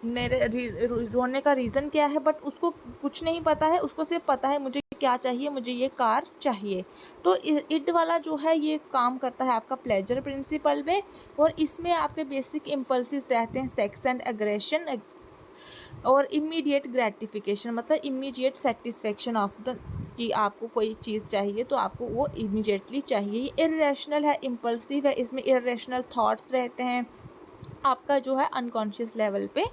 मेरे रोने का रीज़न क्या है, बट उसको कुछ नहीं पता है। उसको सिर्फ पता है मुझे क्या चाहिए, मुझे ये कार चाहिए। तो इड वाला जो है ये काम करता है आपका प्लेजर प्रिंसिपल में, और इसमें आपके बेसिक इम्पल्सिस रहते हैं सेक्स एंड एग्रेशन और इमीडिएट ग्रेटिफिकेशन, मतलब इमीडिएट सेटिस्फेक्शन ऑफ द, कि आपको कोई चीज़ चाहिए तो आपको वो इमीडिएटली चाहिए। ये इरेशनल है, इम्पल्सिव है, इसमें इरेशनल थॉट्स रहते हैं, आपका जो है अनकॉन्शियस लेवल पे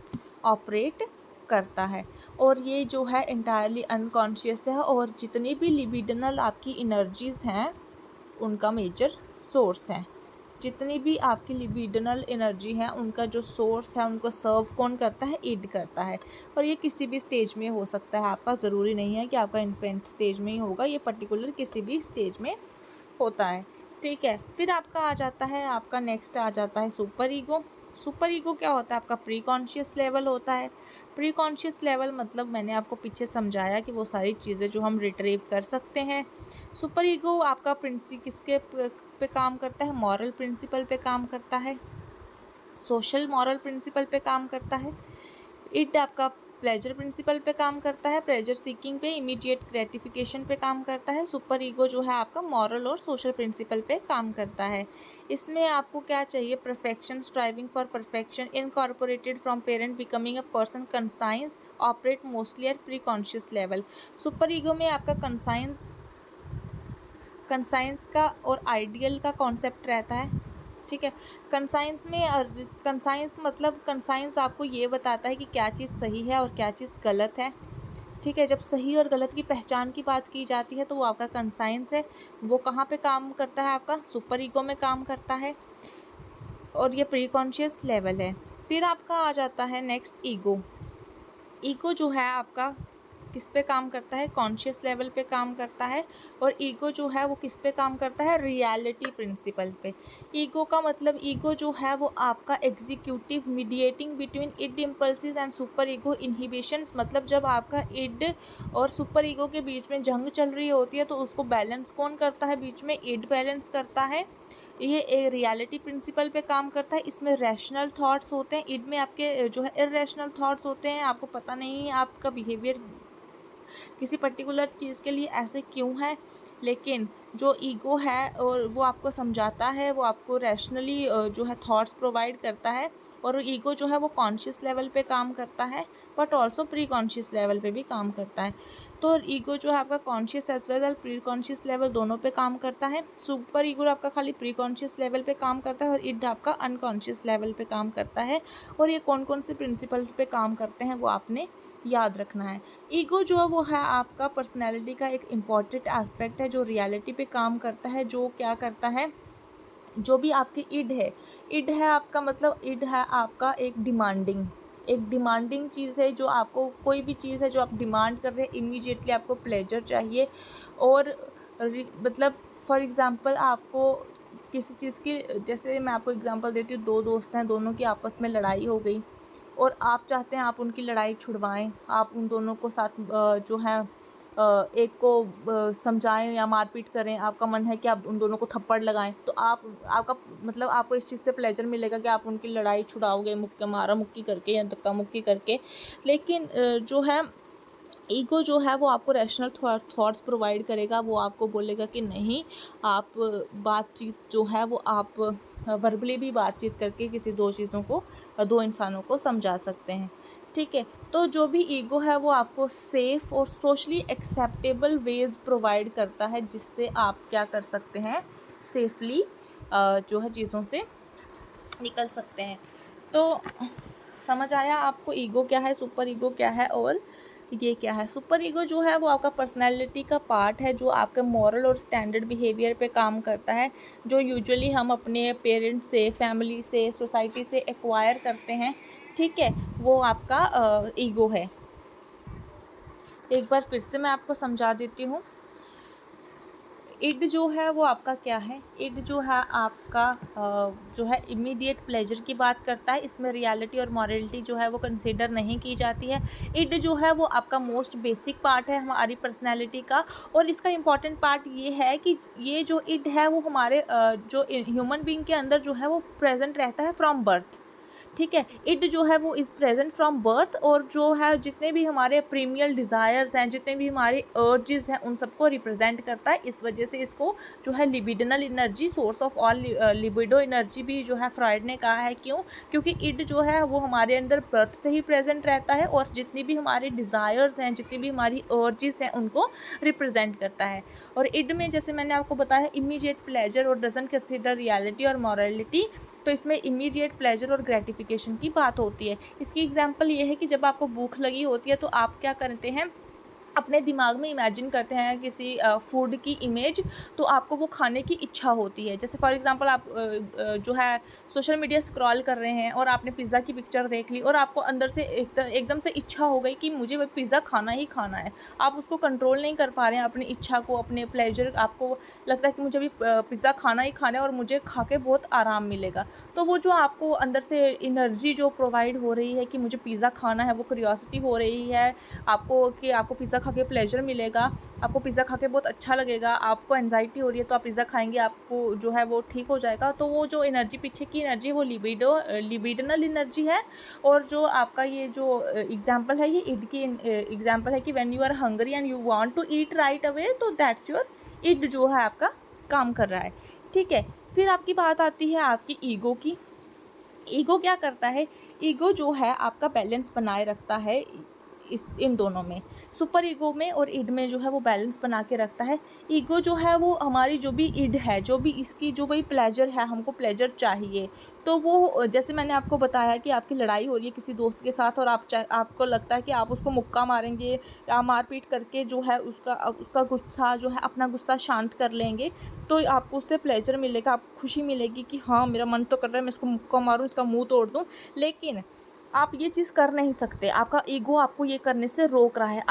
ऑपरेट करता है। और ये जो है इंटायरली अनकॉन्शियस है, और जितनी भी लिबिडनल आपकी एनर्जीज़ हैं उनका मेजर सोर्स है। जितनी भी आपकी लिबिडनल एनर्जी है उनका जो सोर्स है, उनको सर्व कौन करता है? इड करता है। और ये किसी भी स्टेज में हो सकता है आपका, ज़रूरी नहीं है कि आपका इन्फेंट स्टेज में ही होगा, ये पर्टिकुलर किसी भी स्टेज में होता है। ठीक है, फिर आपका आ जाता है, आपका नेक्स्ट आ जाता है सुपर ईगो। सुपर ईगो क्या होता है? आपका प्री कॉन्शियस लेवल होता है। प्री कॉन्शियस लेवल मतलब मैंने आपको पीछे समझाया कि वो सारी चीज़ें जो हम रिट्रीव कर सकते हैं। सुपर ईगो आपका किसके पे काम करता है? मॉरल प्रिंसिपल पे काम करता है, सोशल मॉरल प्रिंसिपल पे काम करता है। इट आपका प्लेजर प्रिंसिपल पे काम करता है, प्लेजर सीकिंग पे, इमीडिएट ग्रेटिफिकेशन पे काम करता है। सुपर ईगो जो है आपका मॉरल और सोशल प्रिंसिपल पे काम करता है। इसमें आपको क्या चाहिए? Perfection, striving for perfection, incorporated from parent, becoming a person, conscience, operate mostly eight pre conscious level. Super ego में आपका कंसाइंस का और आइडियल का कॉन्सेप्ट रहता है। ठीक है, कंसाइंस में कंसाइंस मतलब कंसाइंस आपको ये बताता है कि क्या चीज़ सही है और क्या चीज़ गलत है। ठीक है, जब सही और गलत की पहचान की बात की जाती है तो वो आपका कंसाइंस है। वो कहाँ पे काम करता है? आपका सुपर ईगो में काम करता है, और ये प्री कॉन्शियस लेवल है। फिर आपका आ जाता है नेक्स्ट ईगो। ईगो जो है आपका किस पे काम करता है? कॉन्शियस लेवल पे काम करता है। और ईगो जो है वो किस पे काम करता है? रियलिटी प्रिंसिपल पे। ईगो का मतलब, ईगो जो है वो आपका executive mediating between id impulses and superego inhibitions. मतलब जब आपका इड और सुपर ईगो के बीच में जंग चल रही होती है तो उसको बैलेंस कौन करता है? बीच में इड बैलेंस करता है। ये एक रियलिटी प्रिंसिपल पे काम करता है। इसमें रैशनल थॉट्स होते हैं, इड में आपके जो है इर्रेशनल थॉट्स होते हैं। आपको पता नहीं है आपका बिहेवियर किसी पर्टिकुलर चीज़ के लिए ऐसे क्यों है, लेकिन जो ईगो है और वो आपको समझाता है, वो आपको रैशनली जो है थॉट्स प्रोवाइड करता है। और ईगो जो है वो कॉन्शियस लेवल पे काम करता है, but also pre conscious level पे भी काम करता है। तो ईगो जो है आपका conscious as well as preconscious level दोनों पे काम करता है। सुपर ईगो आपका खाली प्री कॉन्शियस लेवल पे काम करता है, और इड आपका अनकॉन्शियस लेवल पे काम करता है। और ये कौन कौन से प्रिंसिपल्स पे काम करते हैं वो आपने याद रखना है। ईगो जो है वो है आपका पर्सनैलिटी का एक इम्पॉर्टेंट एस्पेक्ट है, जो रियलिटी पे काम करता है। जो क्या करता है? जो भी आपकी इड है, इड है आपका मतलब, इड है आपका एक डिमांडिंग चीज़ है। जो आपको कोई भी चीज़ है जो आप डिमांड कर रहे हैं, इमीडिएटली आपको प्लेजर चाहिए। और मतलब फॉर एग्ज़ाम्पल आपको किसी चीज़ की, जैसे मैं आपको एग्ज़ाम्पल देती हूँ, दो दोस्त हैं, दोनों की आपस में लड़ाई हो गई और आप चाहते हैं आप उनकी लड़ाई छुड़वाएं। आप उन दोनों को साथ जो है एक को समझाएं या मारपीट करें। आपका मन है कि आप उन दोनों को थप्पड़ लगाएं, तो आपका मतलब आपको इस चीज़ से प्लेजर मिलेगा कि आप उनकी लड़ाई छुड़ाओगे, मुक्का मारा मुक्की करके या धक्का मुक्की करके। लेकिन जो है ईगो जो है वो आपको रैशनल थॉट्स प्रोवाइड करेगा। वो आपको बोलेगा कि नहीं, आप बातचीत जो है वो आप वर्बली भी बातचीत करके किसी दो चीज़ों को, दो इंसानों को समझा सकते हैं। ठीक है, तो जो भी ईगो है वो आपको सेफ़ और सोशली एक्सेप्टेबल वेज प्रोवाइड करता है, जिससे आप क्या कर सकते हैं? सेफली जो है चीज़ों से निकल सकते हैं। तो समझ आया आपको ईगो क्या है, सुपर ईगो क्या है और ये क्या है? सुपर ईगो जो है वो आपका पर्सनैलिटी का पार्ट है, जो आपका मॉरल और स्टैंडर्ड बिहेवियर पे काम करता है, जो यूजुअली हम अपने पेरेंट्स से, फैमिली से, सोसाइटी से एक्वायर करते हैं। ठीक है, वो आपका ईगो है। एक बार फिर से मैं आपको समझा देती हूँ। इड जो है वो आपका क्या है? इड जो है आपका जो है इमीडिएट प्लेजर की बात करता है। इसमें रियलिटी और मॉरलिटी जो है वो कंसीडर नहीं की जाती है। इड जो है वो आपका मोस्ट बेसिक पार्ट है हमारी पर्सनैलिटी का, और इसका इम्पॉर्टेंट पार्ट ये है कि ये जो इड है वो हमारे जो ह्यूमन बीइंग के अंदर जो है वो प्रेजेंट रहता है फ्रॉम बर्थ। ठीक है, इड जो है वो इज़ प्रेजेंट फ्रॉम बर्थ, और जो है जितने भी हमारे प्रीमियल डिज़ायर्स हैं, जितने भी हमारे अर्जेस हैं, उन सबको रिप्रेजेंट करता है। इस वजह से इसको जो है libidinal energy, source of all libido energy भी जो है फ्रॉइड ने कहा है। क्यों? क्योंकि इड जो है वो हमारे अंदर बर्थ से ही प्रेजेंट रहता है, और जितनी भी हमारे डिज़ायर्स हैं, जितनी भी हमारी अर्जेस हैं, उनको रिप्रेजेंट करता है। और इड में जैसे मैंने आपको बताया, इमीडिएट प्लेजर और डजंट कंसिडर रियलिटी और मॉरलिटी। तो इसमें इमीडिएट प्लेजर और ग्रेटिफिकेशन की बात होती है। इसकी एग्जांपल ये है कि जब आपको भूख लगी होती है तो आप क्या करते हैं, अपने दिमाग में इमेजिन करते हैं किसी फूड की इमेज, तो आपको वो खाने की इच्छा होती है। जैसे फॉर एग्जांपल आप जो है सोशल मीडिया स्क्रॉल कर रहे हैं और आपने पिज़्ज़ा की पिक्चर देख ली और आपको अंदर से एकदम से इच्छा हो गई कि मुझे वो पिज़्ज़ा खाना ही खाना है। आप उसको कंट्रोल नहीं कर पा रहे हैं, अपनी इच्छा को, अपने प्लेजर, आपको लगता है कि मुझे अभी पिज़्ज़ा खाना ही खाना है और मुझे खा के बहुत आराम मिलेगा। तो वो जो आपको अंदर से एनर्जी जो प्रोवाइड हो रही है कि मुझे पिज़्ज़ा खाना है, वो क्यूरियोसिटी हो रही है आपको कि आपको पिज़्ज़ा खा के प्लेजर मिलेगा, आपको पिज़्ज़ा खा के बहुत अच्छा लगेगा, आपको एंग्जायटी हो रही है तो आप पिज़्ज़ा खाएँगे, आपको जो है वो ठीक हो जाएगा। तो वो जो एनर्जी, पीछे की एनर्जी, वो लिबिडनल एनर्जी है। और जो आपका ये जो एग्ज़ाम्पल है, ये ईड की एग्ज़ाम्पल है कि when you are hungry and you want to eat right away, तो दैट्स योर ईड जो है आपका काम कर रहा है। ठीक है, फिर आपकी बात आती है आपकी ईगो की। ईगो क्या करता है, ईगो जो है आपका बैलेंस बनाए रखता है इन दोनों में, सुपर ईगो में और इड में जो है वो बैलेंस बना के रखता है। ईगो जो है वो हमारी जो भी इड है, जो भी इसकी जो भी प्लेजर है, हमको प्लेजर चाहिए, तो वो जैसे मैंने आपको बताया कि आपकी लड़ाई हो रही है किसी दोस्त के साथ और आपको लगता है कि आप उसको मुक्का मारेंगे या मारपीट करके जो है उसका गुस्सा जो है, अपना गुस्सा शांत कर लेंगे, तो आपको उससे प्लेजर मिलेगा, आपको खुशी मिलेगी कि हाँ मेरा मन तो कर रहा है मैं इसको मुक्का मारूं, इसका मुंह तोड़ दूं। लेकिन आप ये चीज़ कर नहीं सकते, आपका ईगो आपको ये करने से रोक रहा है।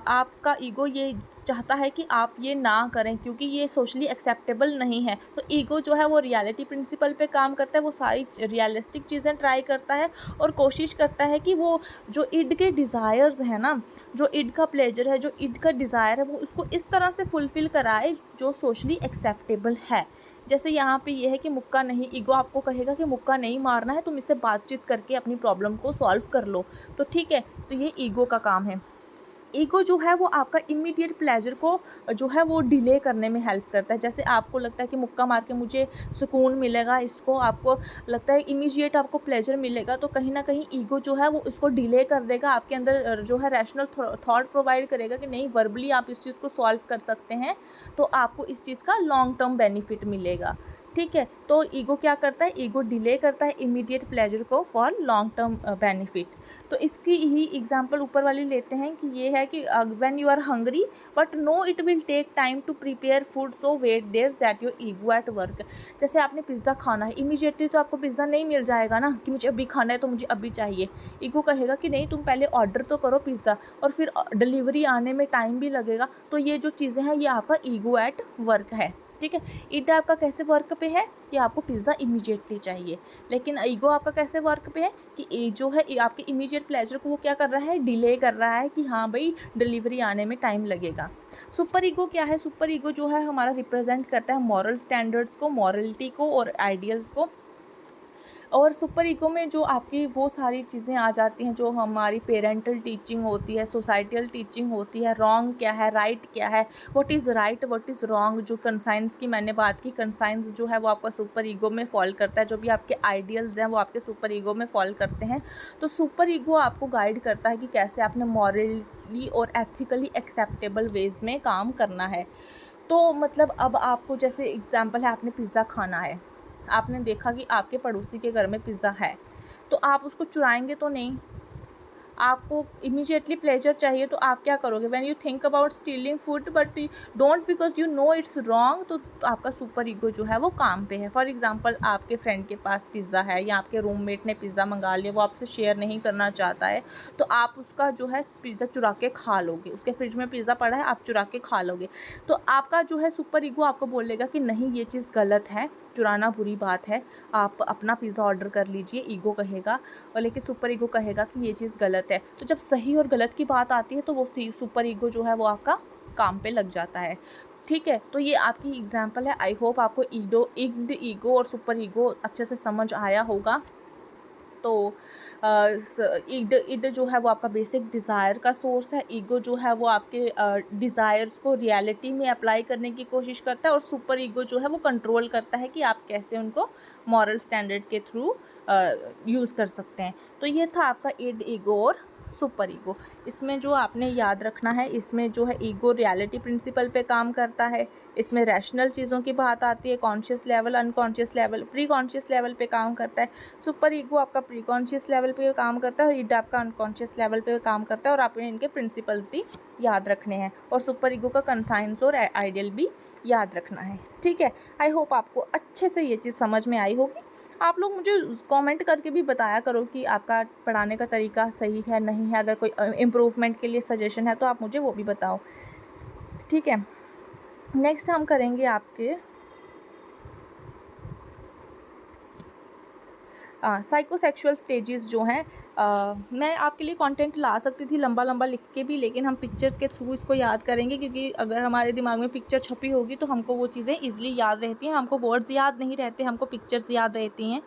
आपका ईगो ये चाहता है कि आप ये ना करें क्योंकि ये सोशली एक्सेप्टेबल नहीं है। तो ईगो जो है वो रियलिटी प्रिंसिपल पे काम करता है, वो सारी रियलिस्टिक चीज़ें ट्राई करता है और कोशिश करता है कि वो जो इड के डिज़ायर्स हैं ना, जो इड का प्लेजर है, जो इड का डिज़ायर है, वो उसको इस तरह से फुलफ़िल कराए जो सोशली एक्सेप्टेबल है। जैसे यहाँ पे ये है कि मुक्का नहीं, ईगो आपको कहेगा कि मुक्का नहीं मारना है, तुम इससे बातचीत करके अपनी प्रॉब्लम को सॉल्व कर लो। तो ठीक है, तो ये ईगो का काम है। ईगो जो है वो आपका इमीडिएट प्लेजर को जो है वो डिले करने में हेल्प करता है। जैसे आपको लगता है कि मुक्का मार के मुझे सुकून मिलेगा, इसको आपको लगता है इमीडिएट आपको प्लेजर मिलेगा, तो कहीं न कहीं ईगो जो है वो इसको डिले कर देगा, आपके अंदर जो है रैशनल थॉट प्रोवाइड करेगा कि नहीं, वर्बली आप इस चीज़ को सॉल्व कर सकते हैं, तो आपको इस चीज़ का लॉन्ग टर्म बेनिफिट मिलेगा। ठीक है, तो ईगो क्या करता है, ईगो डिले करता है इमीडिएट प्लेजर को फॉर लॉन्ग टर्म बेनिफिट। तो इसकी ही एग्जांपल ऊपर वाली लेते हैं कि ये है कि when you are hungry but know it will take time to prepare food, so wait there that your ego at work. जैसे आपने पिज़्ज़ा खाना है, इमीडिएटली तो आपको पिज़्ज़ा नहीं मिल जाएगा ना कि मुझे अभी खाना है तो मुझे अभी चाहिए। ईगो कहेगा कि नहीं, तुम पहले ऑर्डर तो करो पिज़्ज़ा, और फिर डिलीवरी आने में टाइम भी लगेगा। तो ये जो चीज़ें हैं, ये आपका ईगो एट वर्क है। ठीक है, ईड आपका कैसे वर्क पे है कि आपको पिज़्ज़ा इमीडिएटली चाहिए, लेकिन ईगो आपका कैसे वर्क पे है कि जो है आपके इमीडिएट प्लेजर को वो क्या कर रहा है, डिले कर रहा है कि हाँ भाई डिलीवरी आने में टाइम लगेगा। सुपर ईगो क्या है, सुपर ईगो जो है हमारा रिप्रेजेंट करता है मॉरल स्टैंडर्ड्स को, मॉरलिटी को और आइडियल्स को। और सुपर ईगो में जो आपकी वो सारी चीज़ें आ जाती हैं जो हमारी पेरेंटल टीचिंग होती है, सोसाइटल टीचिंग होती है, रॉन्ग क्या है, राइट क्या है, what is right, what is wrong. जो कंसाइंस की मैंने बात की, कंसाइंस जो है वो आपका सुपर ईगो में फॉल करता है, जो भी आपके आइडियल्स हैं वो आपके सुपर ईगो में फॉल करते हैं। तो सुपर ईगो आपको गाइड करता है कि कैसे आपने मॉरली और एथिकली एक्सेप्टेबल वेज में काम करना है। तो मतलब अब आपको जैसे एग्जांपल है, आपने पिज़्ज़ा खाना है, आपने देखा कि आपके पड़ोसी के घर में पिज़्ज़ा है, तो आप उसको चुराएँगे तो नहीं, आपको इमीडिएटली प्लेजर चाहिए, तो आप क्या करोगे, when you think about stealing food but don't because you know it's wrong, तो आपका सुपर ईगो जो है वो काम पे है। फॉर एग्जांपल आपके फ्रेंड के पास पिज़्ज़ा है या आपके रूममेट ने पिज़्ज़ा मंगा लिया, वो आपसे शेयर नहीं करना चाहता है, तो आप उसका जो है पिज़्ज़ा चुरा के खा लोगे, उसके फ्रिज में पिज़्ज़ा पड़ा है, आप चुरा के खा लोगे। तो आपका जो है सुपर ईगो आपको बोलेगा कि नहीं, ये चीज़ गलत है, चुराना बुरी बात है, आप अपना पिज़्ज़ा ऑर्डर कर लीजिए, ईगो कहेगा। और लेकिन सुपर ईगो कहेगा कि ये चीज़ गलत है। तो जब सही और गलत की बात आती है तो वो सुपर ईगो जो है वो आपका काम पे लग जाता है। ठीक है, तो ये आपकी एग्जांपल है। आई होप आपको ईगो और सुपर ईगो अच्छे से समझ आया होगा। तो इड जो है वो आपका बेसिक डिज़ायर का सोर्स है, ईगो जो है वो आपके डिज़ायर्स को रियलिटी में अप्लाई करने की कोशिश करता है, और सुपर ईगो जो है वो कंट्रोल करता है कि आप कैसे उनको मॉरल स्टैंडर्ड के थ्रू यूज़ कर सकते हैं। तो ये था आपका इड, ईगो और सुपर ईगो। इसमें जो आपने याद रखना है, इसमें जो है ईगो रियलिटी प्रिंसिपल पे काम करता है, इसमें रैशनल चीज़ों की बात आती है, conscious level, unconscious level, pre conscious level पे काम करता है। सुपर ईगो आपका प्री कॉन्शियस लेवल पे काम करता है और ईड आपका अनकॉन्शियस लेवल पे काम करता है, और आपने इनके प्रिंसिपल्स भी याद रखने हैं और सुपर ईगो का कंसाइंस और आइडियल भी याद रखना है। ठीक है, आई होप आपको अच्छे से ये चीज़ समझ में आई होगी। आप लोग मुझे कमेंट करके भी बताया करो कि आपका पढ़ाने का तरीका सही है नहीं है। अगर कोई इम्प्रूवमेंट के लिए सजेशन है तो आप मुझे वो भी बताओ। ठीक है, नेक्स्ट हम करेंगे आपके साइकोसेक्सुअल स्टेजेस जो हैं। मैं आपके लिए कंटेंट ला सकती थी लंबा लंबा लिख के भी, लेकिन हम पिक्चर्स के थ्रू इसको याद करेंगे, क्योंकि अगर हमारे दिमाग में पिक्चर छपी होगी तो हमको वो चीज़ें ईजिली याद रहती हैं। हमको वर्ड्स याद नहीं रहते, हमको पिक्चर्स याद रहती हैं।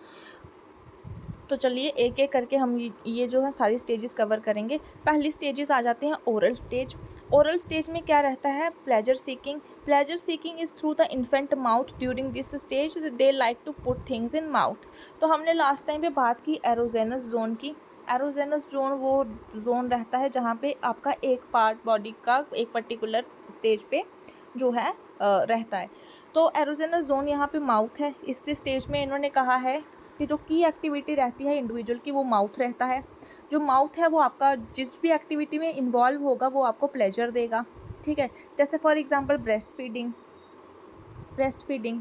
तो चलिए एक एक करके हम ये जो है सारी स्टेजेस कवर करेंगे। पहली स्टेजेस आ जाते हैं ओरल स्टेज। ओरल स्टेज में क्या रहता है? Pleasure seeking. Pleasure seeking is through the infant mouth. During this stage they like to put things in mouth. तो हमने लास्ट टाइम पे बात की एरोजेनस जोन की। एरोजेनस जोन वो जोन रहता है जहाँ पे आपका एक पार्ट बॉडी का एक पर्टिकुलर स्टेज पे जो है रहता है। तो एरोजेनस जोन यहाँ पे माउथ है। इस स्टेज में इन्होंने कहा है कि जो की एक्टिविटी रहती है इंडिविजुअल की वो माउथ रहता है। जो माउथ है वो आपका जिस भी एक्टिविटी में इन्वॉल्व होगा वो आपको प्लेजर देगा। ठीक है, जैसे फॉर एग्जांपल ब्रेस्ट फीडिंग।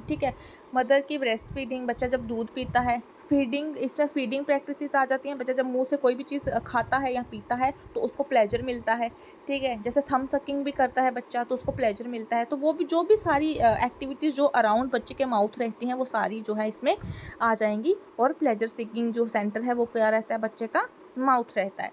ठीक है, मदर की ब्रेस्ट फीडिंग, बच्चा जब दूध पीता है, फीडिंग, इसमें फीडिंग प्रैक्टिसेस आ जाती हैं। बच्चा जब मुंह से कोई भी चीज़ खाता है या पीता है तो उसको प्लेजर मिलता है। ठीक है, जैसे थम सकिंग भी करता है बच्चा तो उसको प्लेजर मिलता है। तो वो भी जो भी सारी एक्टिविटीज़ जो अराउंड बच्चे के माउथ रहती हैं वो सारी जो है इसमें आ जाएंगी, और प्लेजर सीकिंग जो सेंटर है वो क्या रहता है? बच्चे का माउथ रहता है।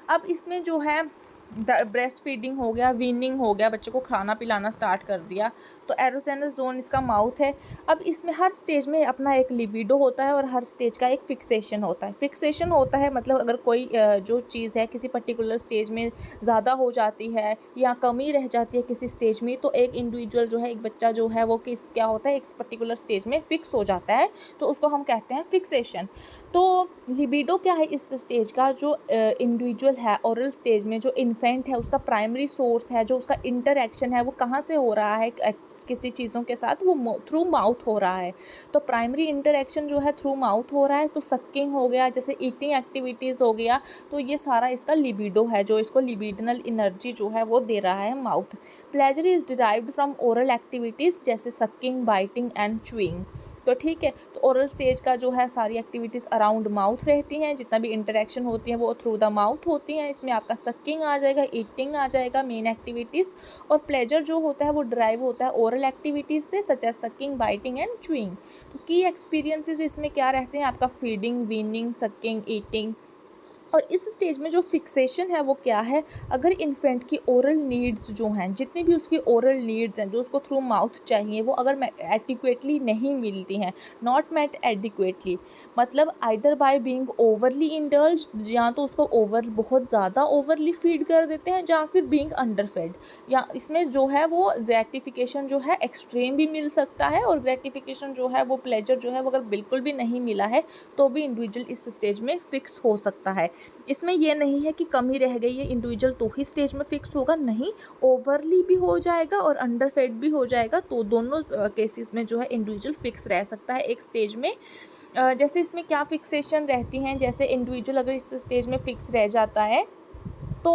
अब इसमें जो है ब्रेस्ट फीडिंग हो गया, वीनिंग हो गया, बच्चे को खाना पिलाना स्टार्ट कर दिया, तो एरोजेनस जोन इसका माउथ है। अब इसमें हर स्टेज में अपना एक लिबिडो होता है और हर स्टेज का एक फिक्सेशन होता है। फिक्सेशन होता है मतलब अगर कोई जो चीज़ है किसी पर्टिकुलर स्टेज में ज़्यादा हो जाती है या कमी रह जाती है किसी स्टेज में, तो एक इंडिविजुअल जो है, एक बच्चा जो है वो क्या होता है, एक पर्टिकुलर स्टेज में फिक्स हो जाता है, तो उसको हम कहते हैं फिक्सेशन। तो लिबिडो क्या है इस स्टेज का? जो इंडिविजुअल है ओरल स्टेज में, जो इन्फेंट है, उसका प्राइमरी सोर्स है, जो उसका इंटरैक्शन है वो कहाँ से हो रहा है किसी चीज़ों के साथ? वो थ्रू माउथ हो रहा है। तो प्राइमरी इंटरैक्शन जो है थ्रू माउथ हो रहा है। तो सकिंग हो गया, जैसे ईटिंग एक्टिविटीज़ हो गया, तो ये सारा इसका लिबिडो है, जो इसको लिबिडनल एनर्जी जो है वो दे रहा है mouth. Pleasure is derived from oral activities जैसे सकिंग, बाइटिंग एंड च्यूइंग। तो ठीक है, तो ओरल स्टेज का जो है सारी एक्टिविटीज़ अराउंड माउथ रहती हैं, जितना भी इंटरेक्शन होती है वो थ्रू द माउथ होती हैं। इसमें आपका सकिंग आ जाएगा, ईटिंग आ जाएगा, मेन एक्टिविटीज़। और प्लेजर जो होता है वो ड्राइव होता है ओरल एक्टिविटीज़ से, such as sucking, biting and chewing. तो की एक्सपीरियंसेस इसमें क्या रहते हैं? आपका फीडिंग, वीनिंग, सकिंग, ईटिंग। और इस स्टेज में जो फिक्सेशन है वो क्या है? अगर इन्फेंट की ओरल नीड्स जो हैं, जितनी भी उसकी ओरल नीड्स हैं जो उसको थ्रू माउथ चाहिए, वो अगर एडिक्वेटली नहीं मिलती हैं, नॉट मेट एडिक्वेटली, मतलब either by being overly indulge, या तो उसको बहुत ज़्यादा ओवरली फीड कर देते हैं, या फिर बीइंग अंडरफेड, या इसमें जो है वो ग्रेटिफिकेशन जो है एक्सट्रीम भी मिल सकता है, और ग्रेटिफिकेशन जो है वो प्लेजर जो है वो अगर बिल्कुल भी नहीं मिला है तो भी इंडिविजुअल इस स्टेज में फिक्स हो सकता है। इसमें ये नहीं है कि कमी रह गई है इंडिविजुअल तो ही स्टेज में फिक्स होगा, नहीं, ओवरली भी हो जाएगा और अंडरफेड भी हो जाएगा, तो दोनों केसेस में जो है इंडिविजुअल फिक्स रह सकता है एक स्टेज में। जैसे इसमें क्या फिक्सेशन रहती हैं, जैसे इंडिविजुअल अगर इस स्टेज में फिक्स रह जाता है तो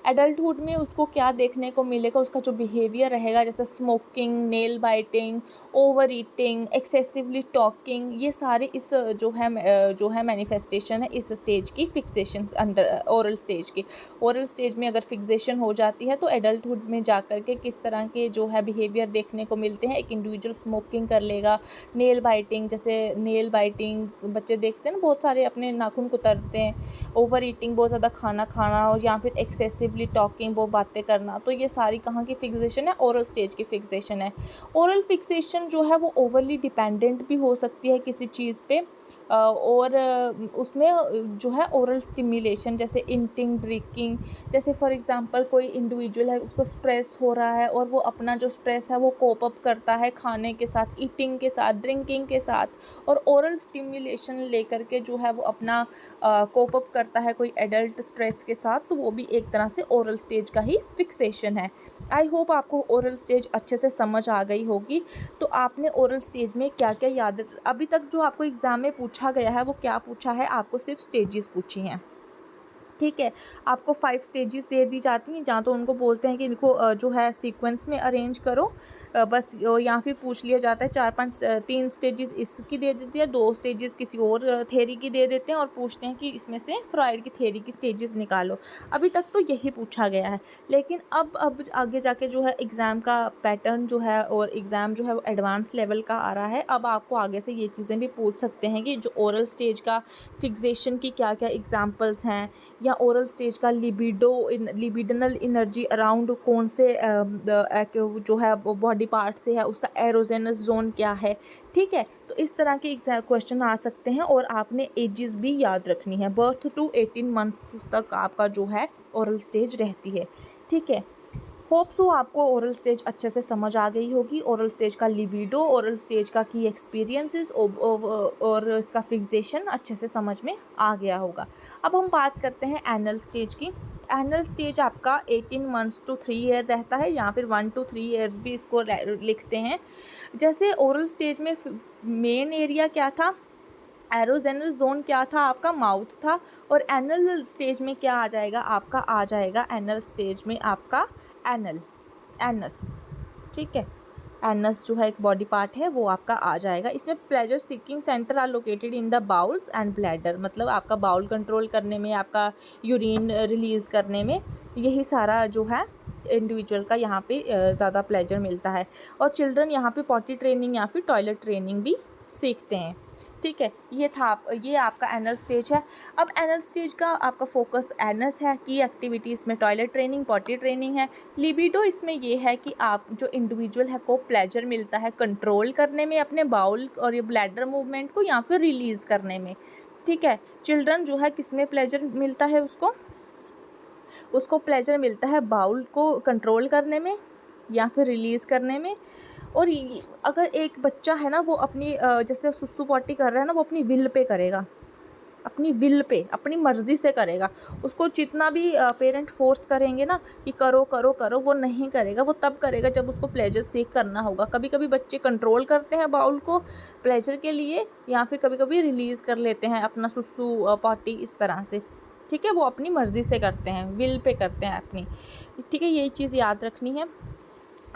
एडल्टहुड में उसको क्या देखने को मिलेगा? उसका जो बिहेवियर रहेगा, जैसे smoking, nail biting, over eating, excessively talking, ये सारे इस जो है मैनिफेस्टेशन है इस स्टेज की, फिक्सेशन अंडर ओरल स्टेज की। ओरल स्टेज में अगर फिक्सेशन हो जाती है तो एडल्टहुड में जा कर के किस तरह के जो है बिहेवियर देखने को मिलते हैं? एक इंडिविजुअल स्मोकिंग कर लेगा, नेल बाइटिंग, जैसे नेल बाइटिंग बच्चे देखते हैं ना, बहुत सारे अपने नाखून कुतरते हैं, ओवर ईटिंग, बहुत ज़्यादा खाना खाना, और या फिर एक्सेसिवली टॉकिंग, वो बातें करना, तो ये सारी कहाँ की फिक्सेशन है? ओरल स्टेज की फिक्सेशन है। ओरल फिक्सेशन जो है वो ओवरली डिपेंडेंट भी हो सकती है किसी चीज़ पे, और उसमें जो है ओरल स्टिमुलेशन जैसे ईटिंग, ड्रिंकिंग, जैसे फॉर एग्जांपल कोई इंडिविजुअल है, उसको स्ट्रेस हो रहा है और वो अपना जो स्ट्रेस है वो कोप अप करता है खाने के साथ, ईटिंग के साथ, ड्रिंकिंग के साथ, और ओरल स्टिमुलेशन लेकर के जो है वो अपना कोप अप करता है कोई एडल्ट स्ट्रेस के साथ, तो वो भी एक तरह से ओरल स्टेज का ही फिक्सेशन है। आई होप आपको ओरल स्टेज अच्छे से समझ आ गई होगी। तो आपने ओरल स्टेज में क्या क्या याद, अभी तक जो आपको एग्ज़ाम में पूछा गया है वो क्या पूछा है, आपको सिर्फ स्टेजेस पूछी हैं, ठीक है। आपको 5 स्टेजेस दे दी जाती हैं, जहाँ तो उनको बोलते हैं कि इनको जो है सीक्वेंस में अरेंज करो, बस या फिर पूछ लिया जाता है 4-5 3 स्टेजेस इसकी दे देती है, 2 स्टेजेस किसी और थ्योरी की दे देते हैं और पूछते हैं कि इसमें से फ्रॉइड की थ्योरी की स्टेजेस निकालो। अभी तक तो यही पूछा गया है, लेकिन अब आगे जाके जो है एग्ज़ाम का पैटर्न जो है और एग्ज़ाम जो है वो एडवांस लेवल का आ रहा है। अब आपको आगे से ये चीज़ें भी पूछ सकते हैं कि जो ओरल स्टेज का फिक्सेशन की क्या क्या एग्जाम्पल्स हैं, या ओरल स्टेज का लिबिडनल एनर्जी अराउंड कौन से जो है बॉडी पार्ट से है, उसका एरोजेनस जोन क्या है, ठीक है। तो इस तरह के क्वेश्चन आ सकते हैं और आपने एजेस भी याद रखनी है। बर्थ टू 18 मंथ्स तक आपका जो है ओरल स्टेज रहती है, ठीक है। होप सो आपको ओरल स्टेज अच्छे से समझ आ गई होगी, ओरल स्टेज का लिबिडो, ओरल स्टेज का की एक्सपीरियंसेस और इसका फिक्सेशन अच्छे से समझ में आ गया होगा। अब हम बात करते हैं एनल स्टेज की। एनल स्टेज आपका 18 मंथ्स टू 3 ईयर रहता है, या फिर 1 to 3 ईयर्स भी इसको लिखते हैं। जैसे ओरल स्टेज में मेन एरिया क्या था, एरोजेनल जोन क्या था, आपका माउथ था, और एनल स्टेज में क्या आ जाएगा, आपका आ जाएगा एनल स्टेज में आपका एनस, ठीक है। एनस जो है एक बॉडी पार्ट है, वो आपका आ जाएगा। इसमें pleasure seeking centre are located in the bowels and bladder, मतलब आपका बाउल कंट्रोल करने में, आपका यूरिन रिलीज़ करने में, यही सारा जो है इंडिविजुअल का यहाँ पे ज़्यादा प्लेजर मिलता है। और चिल्ड्रन यहाँ पे पॉटी ट्रेनिंग या फिर टॉयलेट ट्रेनिंग भी सीखते हैं, ठीक है। ये आपका एनल स्टेज है। अब एनल स्टेज का आपका फोकस एनस है, की एक्टिविटीज़ में टॉयलेट ट्रेनिंग, पॉटी ट्रेनिंग है। लिबिडो इसमें ये है कि आप जो इंडिविजुअल है को प्लेजर मिलता है कंट्रोल करने में अपने बाउल और ये ब्लैडर मूवमेंट को, या फिर रिलीज़ करने में, ठीक है। चिल्ड्रन जो है किसमें प्लेजर मिलता है, उसको प्लेजर मिलता है बाउल को कंट्रोल करने में या फिर रिलीज़ करने में। और अगर एक बच्चा है ना, वो अपनी जैसे सुसु पॉटी कर रहा है ना, वो अपनी विल पे करेगा, अपनी विल पे, अपनी मर्ज़ी से करेगा। उसको जितना भी पेरेंट फोर्स करेंगे ना कि करो करो करो, वो नहीं करेगा। वो तब करेगा जब उसको प्लेजर सीख करना होगा। कभी कभी बच्चे कंट्रोल करते हैं बाउल को प्लेजर के लिए, या फिर कभी कभी रिलीज़ कर लेते हैं अपना सुसु पॉटी इस तरह से, ठीक है। वो अपनी मर्ज़ी से करते हैं, विल पे करते हैं अपनी, ठीक है। यही चीज़ याद रखनी है।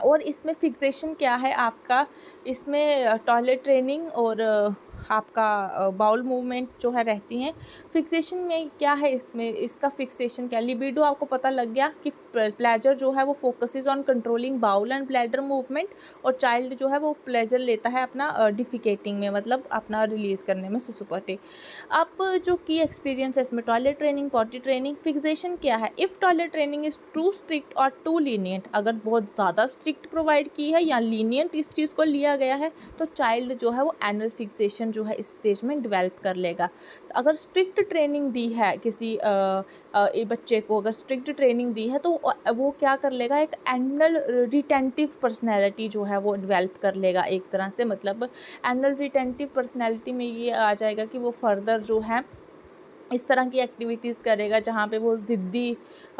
और इसमें फिक्सेशन क्या है आपका, इसमें टॉयलेट ट्रेनिंग और आपका बाउल मूवमेंट जो है रहती हैं। फिक्सेशन में क्या है, इसमें इसका फिक्सेशन क्या, लिबिडो आपको पता लग गया कि प्लेजर जो है वो focuses on controlling bowel and bladder movement, और चाइल्ड जो है वो प्लेजर लेता है अपना डिफिकेटिंग में, मतलब अपना रिलीज़ करने में, सुसुपॉटी। अब जो की एक्सपीरियंस है इसमें toilet training, potty training. Fixation क्या है, if toilet training is too strict और टू लीनियंट, अगर बहुत ज़्यादा स्ट्रिक्ट प्रोवाइड की है या लीनियंट इस चीज़ को लिया गया है, तो चाइल्ड जो है वो एनल फिक्सेशन जो है इस स्टेज में डेवलप कर लेगा। तो अगर स्ट्रिक्ट ट्रेनिंग दी है किसी बच्चे को, अगर स्ट्रिक्ट ट्रेनिंग दी है, तो वो क्या कर लेगा, एक एनल रिटेंटिव पर्सनैलिटी जो है वो डेवलप कर लेगा एक तरह से। मतलब एनल रिटेंटिव पर्सनैलिटी में ये आ जाएगा कि वो फर्दर जो है इस तरह की एक्टिविटीज़ करेगा जहाँ पे वो ज़िद्दी,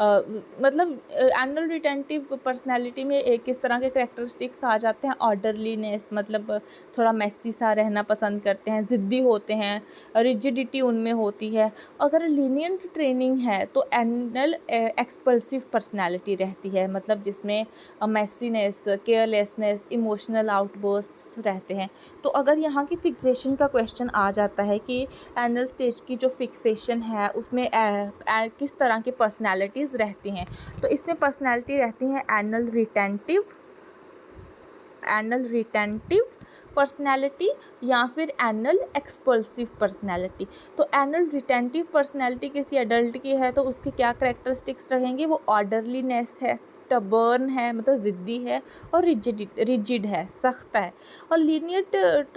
मतलब एनल रिटेंटिव पर्सनैलिटी में एक किस तरह के कैरेक्टरिस्टिक्स आ जाते हैं, ऑर्डरलीनेस, मतलब थोड़ा मेसी सा रहना पसंद करते हैं, ज़िद्दी होते हैं, रिजिडिटी उनमें होती है। अगर लीनियंट ट्रेनिंग है तो एनल एक्सपल्सिव पर्सनैलिटी रहती है, मतलब जिसमें मेसीनेस, केयरलेसनेस, इमोशनल आउटबर्स्ट्स रहते हैं। तो अगर यहाँ की फिक्सेशन का क्वेश्चन आ जाता है कि एनल स्टेज की जो फिक्सेशन है उसमें किस तरह की पर्सनैलिटीज़ रहती हैं, तो इसमें पर्सनैलिटी रहती हैं anal retentive, anal retentive personality या फिर एनल एक्सपल्सिव पर्सनैलिटी। तो एनल रिटेंटिव पर्सनैलिटी किसी एडल्ट की है तो उसकी क्या करेक्टरिस्टिक्स रहेंगी, वो ऑर्डरलीनेस है, स्टबर्न है मतलब ज़िद्दी है, और रिजिड है, सख्त है। और लीनियर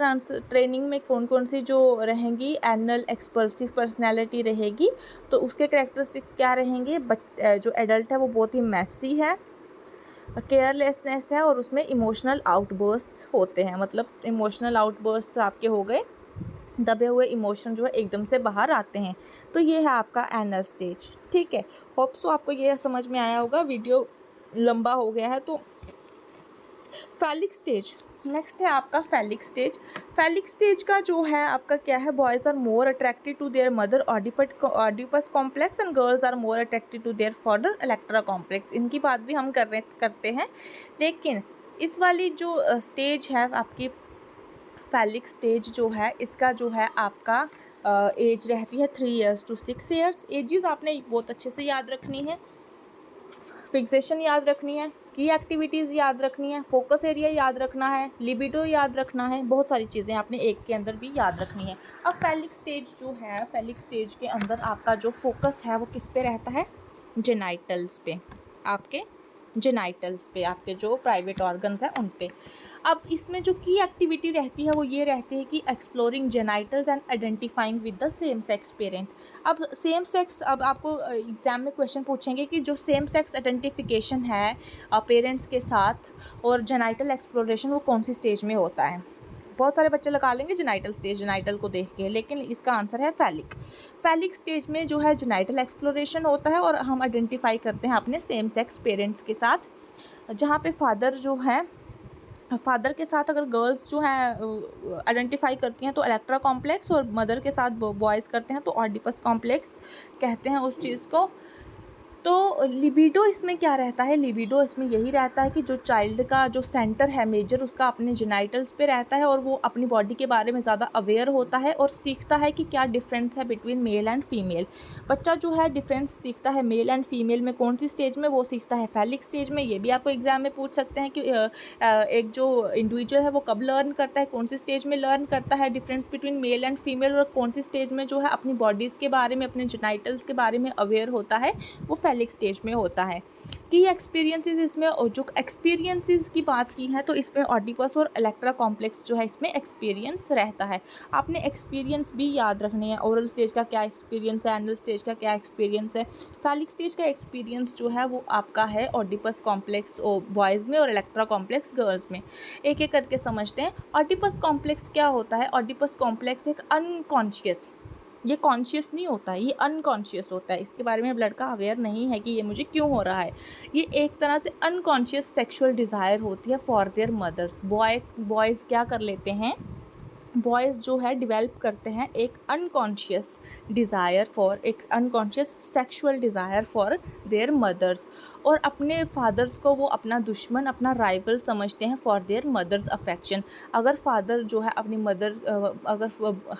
ट्रेनिंग में कौन कौन सी जो रहेंगी, एनल एक्सपल्सिव पर्सनैलिटी रहेगी। तो उसके करेक्टरिस्टिक्स क्या रहेंगे, जो एडल्ट है वो बहुत ही मैसी है, केयरलेसनेस है, और उसमें इमोशनल आउटबर्स्ट्स होते हैं। मतलब इमोशनल आउटबर्स्ट्स आपके हो गए, दबे हुए इमोशन जो है एकदम से बाहर आते हैं। तो ये है आपका एनल स्टेज। ठीक है, होप सो आपको ये समझ में आया होगा। वीडियो लंबा हो गया है तो फैलिक स्टेज नेक्स्ट है आपका फैलिक स्टेज। फैलिक स्टेज का जो है आपका क्या है, boys are more attracted to their mother Oedipus complex and girls are more attracted to their father Electra complex. इनकी बात भी हम करते हैं, लेकिन इस वाली जो स्टेज है आपकी फैलिक स्टेज जो है, इसका जो है आपका एज रहती है 3 years to 6 years। एजेस आपने बहुत अच्छे से याद रखनी है, फिक्सेशन याद रखनी है, की एक्टिविटीज़ याद रखनी है, फोकस एरिया याद रखना है, लिबिडो याद रखना है, बहुत सारी चीज़ें आपने एक के अंदर भी याद रखनी है। अब फैलिक स्टेज जो है, फैलिक स्टेज के अंदर आपका जो फोकस है वो किस पे रहता है, जेनाइटल्स पे, आपके जेनाइटल्स पे, आपके जो प्राइवेट ऑर्गन्स हैं उन पे। अब इसमें जो की एक्टिविटी रहती है वो ये रहती है कि exploring genitals and identifying with the same sex parent. अब सेम सेक्स, अब आपको एग्ज़ाम में क्वेश्चन पूछेंगे कि जो सेम सेक्स आइडेंटिफिकेशन है पेरेंट्स के साथ और जेनाइटल एक्सप्लोरेशन वो कौन सी स्टेज में होता है। बहुत सारे बच्चे लगा लेंगे जेनाइटल स्टेज, जेनाइटल को देख के, लेकिन इसका आंसर है फैलिक। फैलिक स्टेज में जो है जेनाइटल एक्सप्लोरेशन होता है और हम आइडेंटिफाई करते हैं अपने सेम सेक्स पेरेंट्स के साथ, जहाँ पे फादर के साथ अगर गर्ल्स जो हैं आइडेंटिफाई करती हैं तो इलेक्ट्रा कॉम्प्लेक्स, और मदर के साथ बॉयज़ करते हैं तो ऑडिपस कॉम्प्लेक्स कहते हैं उस चीज़ को। तो लिबिडो इसमें क्या रहता है, लिबिडो इसमें यही रहता है कि जो चाइल्ड का जो सेंटर है मेजर उसका अपने जेनाइटल्स पे रहता है और वो अपनी बॉडी के बारे में ज़्यादा अवेयर होता है और सीखता है कि क्या डिफरेंस है बिटवीन मेल एंड फीमेल। बच्चा जो है डिफरेंस सीखता है मेल एंड फीमेल में, कौन सी स्टेज में, वो सीखता है फैलिक स्टेज में। ये भी आपको एग्जाम में पूछ सकते हैं कि एक जो इंडिविजुअल है वो कब लर्न करता है, कौन सी स्टेज में लर्न करता है difference between male and female, और कौन सी स्टेज में जो है अपनी बॉडीज़ के बारे में, अपने जेनाइटल्स के बारे में अवेयर होता है, वो फैलिक स्टेज में होता है। की एक्सपीरियंसेस इसमें, और जो एक्सपीरियंसेस की बात की है तो इसमें ऑडिपस और इलेक्ट्रा कॉम्प्लेक्स जो है इसमें एक्सपीरियंस रहता है। आपने एक्सपीरियंस भी याद रखने हैं, ओरल स्टेज का क्या एक्सपीरियंस है, एनल स्टेज का क्या एक्सपीरियंस है। फैलिक स्टेज का एक्सपीरियंस जो है वो आपका है ऑडिपस कॉम्प्लेक्स बॉयज़ में और इलेक्ट्रा कॉम्प्लेक्स गर्ल्स में। एक एक करके समझते हैं। ऑडिपस कॉम्प्लेक्स क्या होता है, ऑडिपस कॉम्प्लेक्स एक अनकॉन्शियस, ये कॉन्शियस नहीं होता है, ये अनकॉन्शियस होता है। इसके बारे में अब लड़का अवेयर नहीं है कि ये मुझे क्यों हो रहा है। ये एक तरह से अनकॉन्शियस सेक्सुअल डिज़ायर होती है फॉर देयर मदर्स। बॉयज़ क्या कर लेते हैं, बॉयज़ जो है डिवेल्प करते हैं एक अनकॉन्शियस डिज़ायर फॉर, एक unconscious sexual desire for their mothers, और अपने फादर्स को वो अपना दुश्मन, अपना राइवल समझते हैं फॉर देयर मदर्स अफेक्शन। अगर फादर जो है अपनी मदर, अगर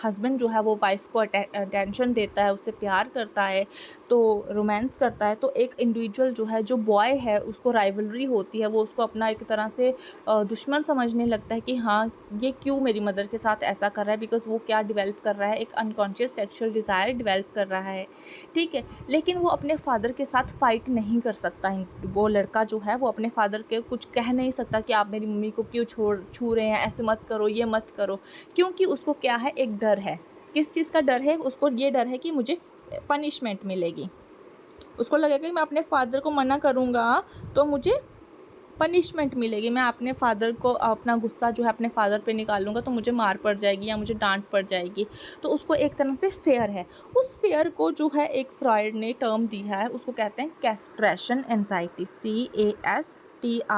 हस्बैंड जो है वो वाइफ को अटेंशन देता है, उससे प्यार करता है, तो रोमांस करता है, तो एक इंडिविजुअल जो है, जो बॉय है, उसको राइवलरी होती है, वो उसको अपना एक तरह से दुश्मन समझने लगता है कि हाँ ये क्यों मेरी मदर के साथ ऐसा कर रहा है, बिकॉज वो क्या डिवेल्प कर रहा है, एक अनकॉन्शियस सेक्सुअल डिज़ायर डिवेल्प कर रहा है। ठीक है, लेकिन वो अपने फादर के साथ फाइट नहीं कर सकता। वो लड़का जो है वो अपने फादर के कुछ कह नहीं सकता कि आप मेरी मम्मी को क्यों छू रहे हैं, ऐसे मत करो, ये मत करो, क्योंकि उसको क्या है, एक डर है। किस चीज़ का डर है, उसको ये डर है कि मुझे पनिशमेंट मिलेगी। उसको लगेगा कि मैं अपने फादर को मना करूँगा तो मुझे पनिशमेंट मिलेगी, मैं अपने फादर को, अपना गुस्सा जो है अपने फादर पे निकालूंगा तो मुझे मार पड़ जाएगी या मुझे डांट पड़ जाएगी। तो उसको एक तरह से फेयर है। उस फेयर को जो है एक फ्रॉइड ने टर्म दिया है, उसको कहते हैं castration anxiety,